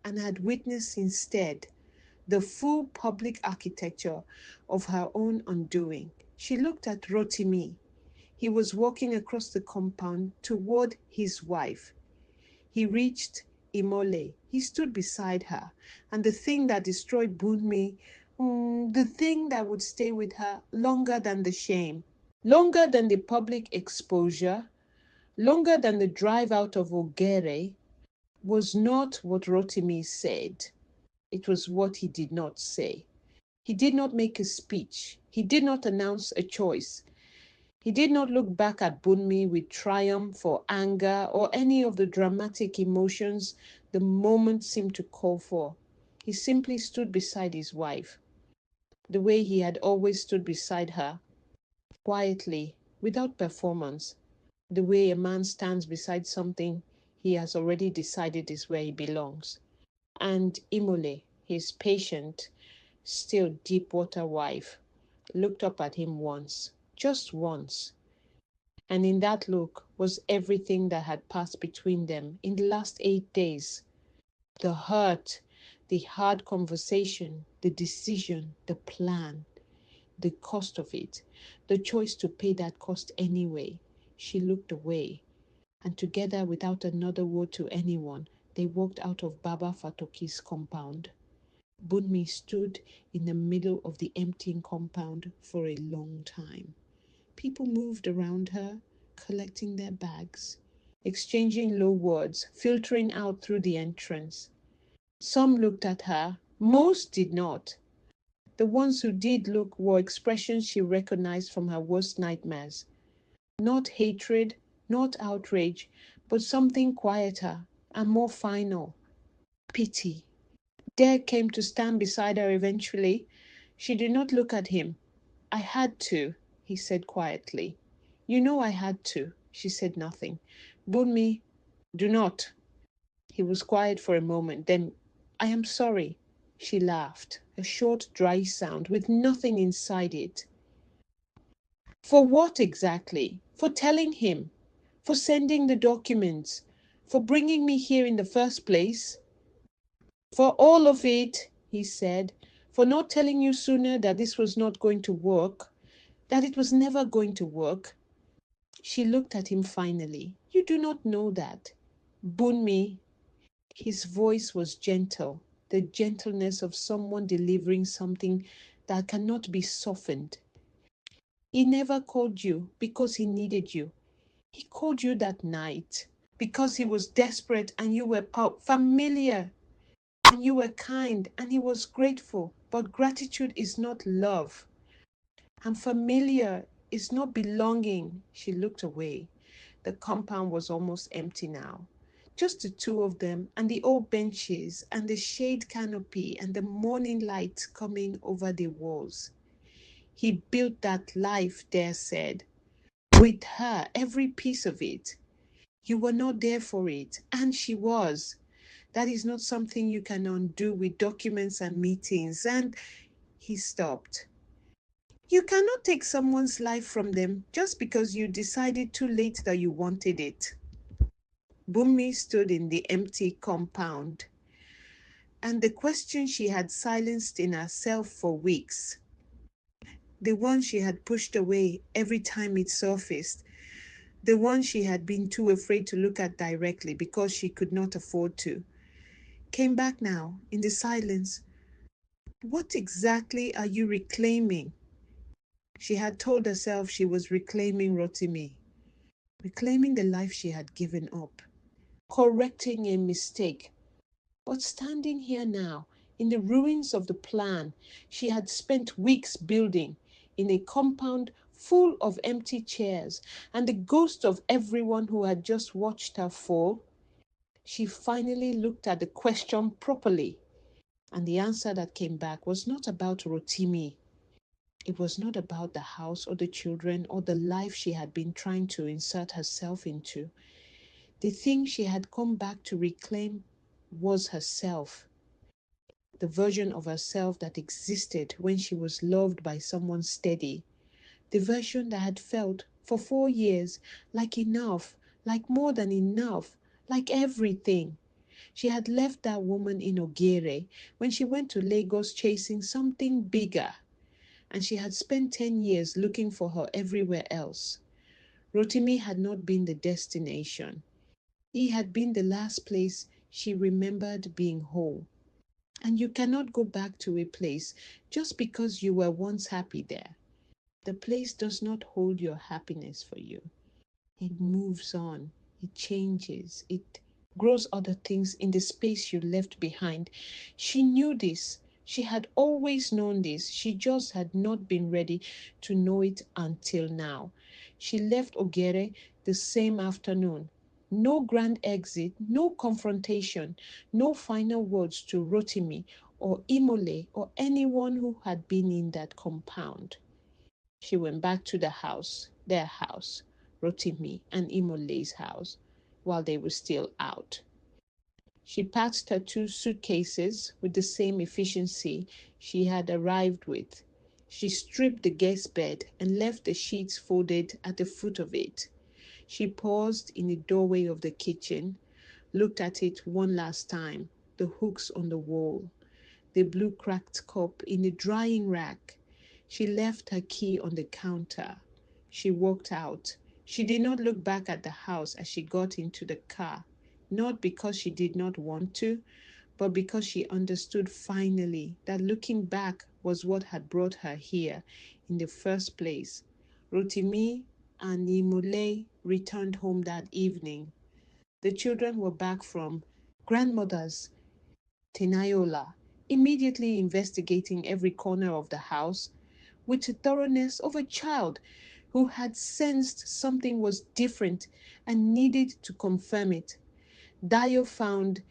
and had witnessed instead the full public architecture of her own undoing. She looked at Rotimi. He was walking across the compound toward his wife. He reached Imole. He stood beside her, and the thing that destroyed Bunmi, the thing that would stay with her longer than the shame, longer than the public exposure, longer than the drive out of Ogere, was not what Rotimi said. It was what he did not say. He did not make a speech. He did not announce a choice. He did not look back at Bunmi with triumph or anger or any of the dramatic emotions the moment seemed to call for. He simply stood beside his wife, the way he had always stood beside her, quietly, without performance, the way a man stands beside something he has already decided is where he belongs. And Imole, his patient, still deep water wife, looked up at him once, just once. And in that look was everything that had passed between them in the last 8 days. The hurt, the hard conversation, the decision, the plan, the cost of it, the choice to pay that cost anyway. She looked away, and together, without another word to anyone, they walked out of Baba Fatoki's compound. Bunmi stood in the middle of the emptying compound for a long time. People moved around her, collecting their bags, exchanging low words, filtering out through the entrance. Some looked at her, most did not. The ones who did look wore expressions she recognized from her worst nightmares. Not hatred, not outrage, but something quieter and more final. Pity. Dare came to stand beside her eventually. She did not look at him. I had to, he said quietly. You know I had to. She said nothing. Bunmi, do not. He was quiet for a moment. Then, I am sorry. She laughed, a short, dry sound with nothing inside it. For what exactly? For telling him? For sending the documents? For bringing me here in the first place? For all of it, he said. For not telling you sooner that this was not going to work, that it was never going to work. She looked at him finally. You do not know that. Bunmi, his voice was gentle, the gentleness of someone delivering something that cannot be softened. He never called you because he needed you. He called you that night because he was desperate and you were familiar and you were kind and he was grateful. But gratitude is not love. And familiar is not belonging. She looked away. The compound was almost empty now. Just the two of them and the old benches and the shade canopy and the morning light coming over the walls. He built that life, Dare said. With her, every piece of it. You were not there for it, and she was. That is not something you can undo with documents and meetings. And he stopped. You cannot take someone's life from them just because you decided too late that you wanted it. Bunmi stood in the empty compound, and the question she had silenced in herself for weeks, the one she had pushed away every time it surfaced, the one she had been too afraid to look at directly because she could not afford to, came back now in the silence. What exactly are you reclaiming? She had told herself she was reclaiming Rotimi, reclaiming the life she had given up, correcting a mistake. But standing here now, in the ruins of the plan she had spent weeks building, in a compound full of empty chairs and the ghost of everyone who had just watched her fall, she finally looked at the question properly. And the answer that came back was not about Rotimi. It was not about the house or the children or the life she had been trying to insert herself into. The thing she had come back to reclaim was herself. the version of herself that existed when she was loved by someone steady, the version that had felt for 4 years like enough, like more than enough, like everything. She had left that woman in Ogere when she went to Lagos chasing something bigger, and she had spent 10 years looking for her everywhere else. Rotimi had not been the destination. He had been the last place she remembered being whole. And you cannot go back to a place just because you were once happy there. The place does not hold your happiness for you. It moves on, it changes, it grows other things in the space you left behind. She knew this. She had always known this. She just had not been ready to know it until now. She left Ogere the same afternoon. No grand exit, no confrontation, no final words to Rotimi or Imole or anyone who had been in that compound. She went back to the house, their house, Rotimi and Imole's house, while they were still out. She packed her 2 suitcases with the same efficiency she had arrived with. She stripped the guest bed and left the sheets folded at the foot of it. She paused in the doorway of the kitchen, looked at it one last time, the hooks on the wall, the blue cracked cup in the drying rack. She left her key on the counter. She walked out. She did not look back at the house as she got into the car, not because she did not want to, but because she understood finally that looking back was what had brought her here in the first place. Rotimi and Nimule returned home that evening. The children were back from grandmother's Tenayola, immediately investigating every corner of the house with the thoroughness of a child who had sensed something was different and needed to confirm it. Dio found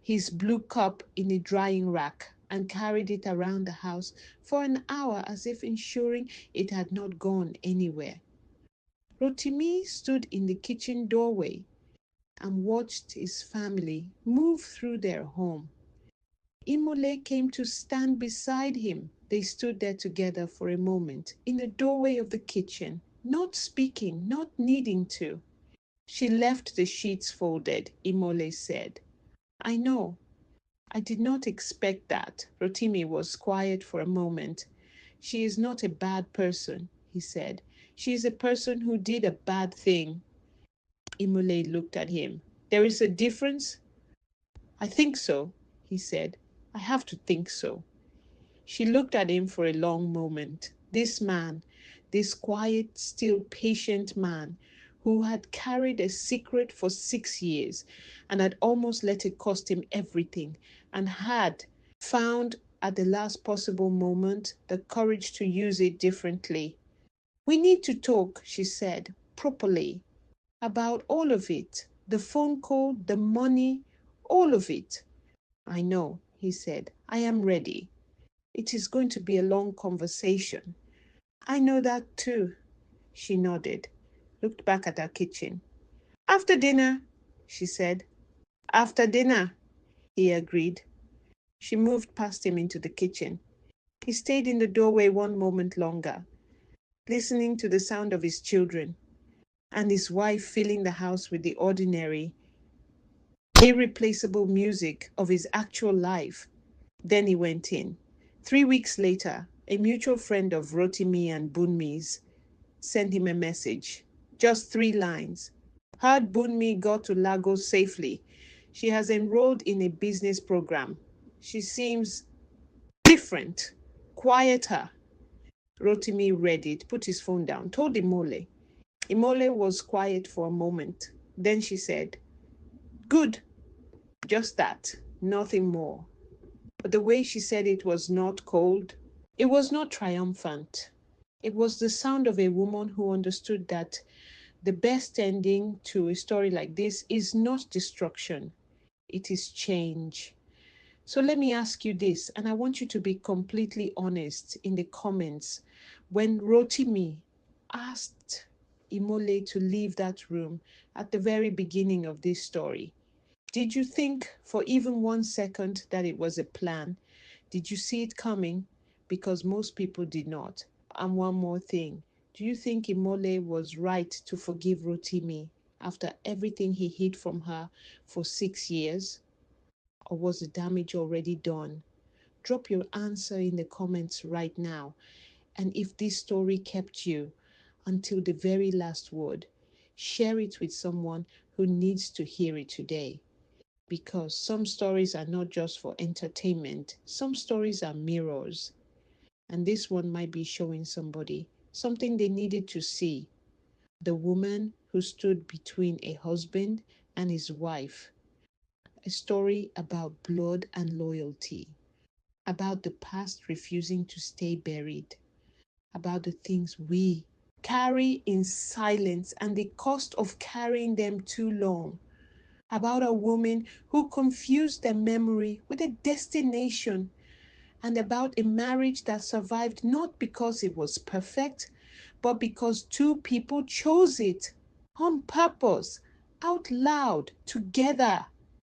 his blue cup in a drying rack and carried it around the house for an hour as if ensuring it had not gone anywhere. Rotimi stood in the kitchen doorway and watched his family move through their home. Imole came to stand beside him. They stood there together for a moment in the doorway of the kitchen, not speaking, not needing to. She left the sheets folded, Imole said. I know. I did not expect that. Rotimi was quiet for a moment. She is not a bad person, he said. She is a person who did a bad thing. Imole looked at him. There is a difference? I think so, he said. I have to think so. She looked at him for a long moment. This man, this quiet, still patient man, who had carried a secret for 6 years and had almost let it cost him everything, and had found at the last possible moment the courage to use it differently. We need to talk, she said, properly, about all of it, the phone call, the money, all of it. I know, he said. I am ready. It is going to be a long conversation. I know that too. She nodded, looked back at her kitchen. After dinner, she said. After dinner, he agreed. She moved past him into the kitchen. He stayed in the doorway one moment longer, listening to the sound of his children and his wife filling the house with the ordinary, irreplaceable music of his actual life. Then he went in. 3 weeks later, a mutual friend of Rotimi and Bunmi's sent him a message. Just 3 lines. Heard Bunmi got to Lagos safely. She has enrolled in a business program. She seems different, quieter. Rotimi read it, put his phone down, told Imole. Imole was quiet for a moment. Then she said, Good. Just that. Nothing more. But the way she said it was not cold. It was not triumphant. It was the sound of a woman who understood that the best ending to a story like this is not destruction, it is change. So let me ask you this, and I want you to be completely honest in the comments. When Rotimi asked Imole to leave that room at the very beginning of this story, did you think for even 1 second that it was a plan? Did you see it coming? Because most people did not. And one more thing. Do you think Imole was right to forgive Rotimi after everything he hid from her for 6 years? Or was the damage already done? Drop your answer in the comments right now. And if this story kept you until the very last word, share it with someone who needs to hear it today. Because some stories are not just for entertainment, some stories are mirrors. And this one might be showing somebody something they needed to see. The woman who stood between a husband and his wife. A story about blood and loyalty, about the past refusing to stay buried, about the things we carry in silence and the cost of carrying them too long, about a woman who confused their memory with a destination, and about a marriage that survived not because it was perfect, but because two people chose it on purpose, out loud, together.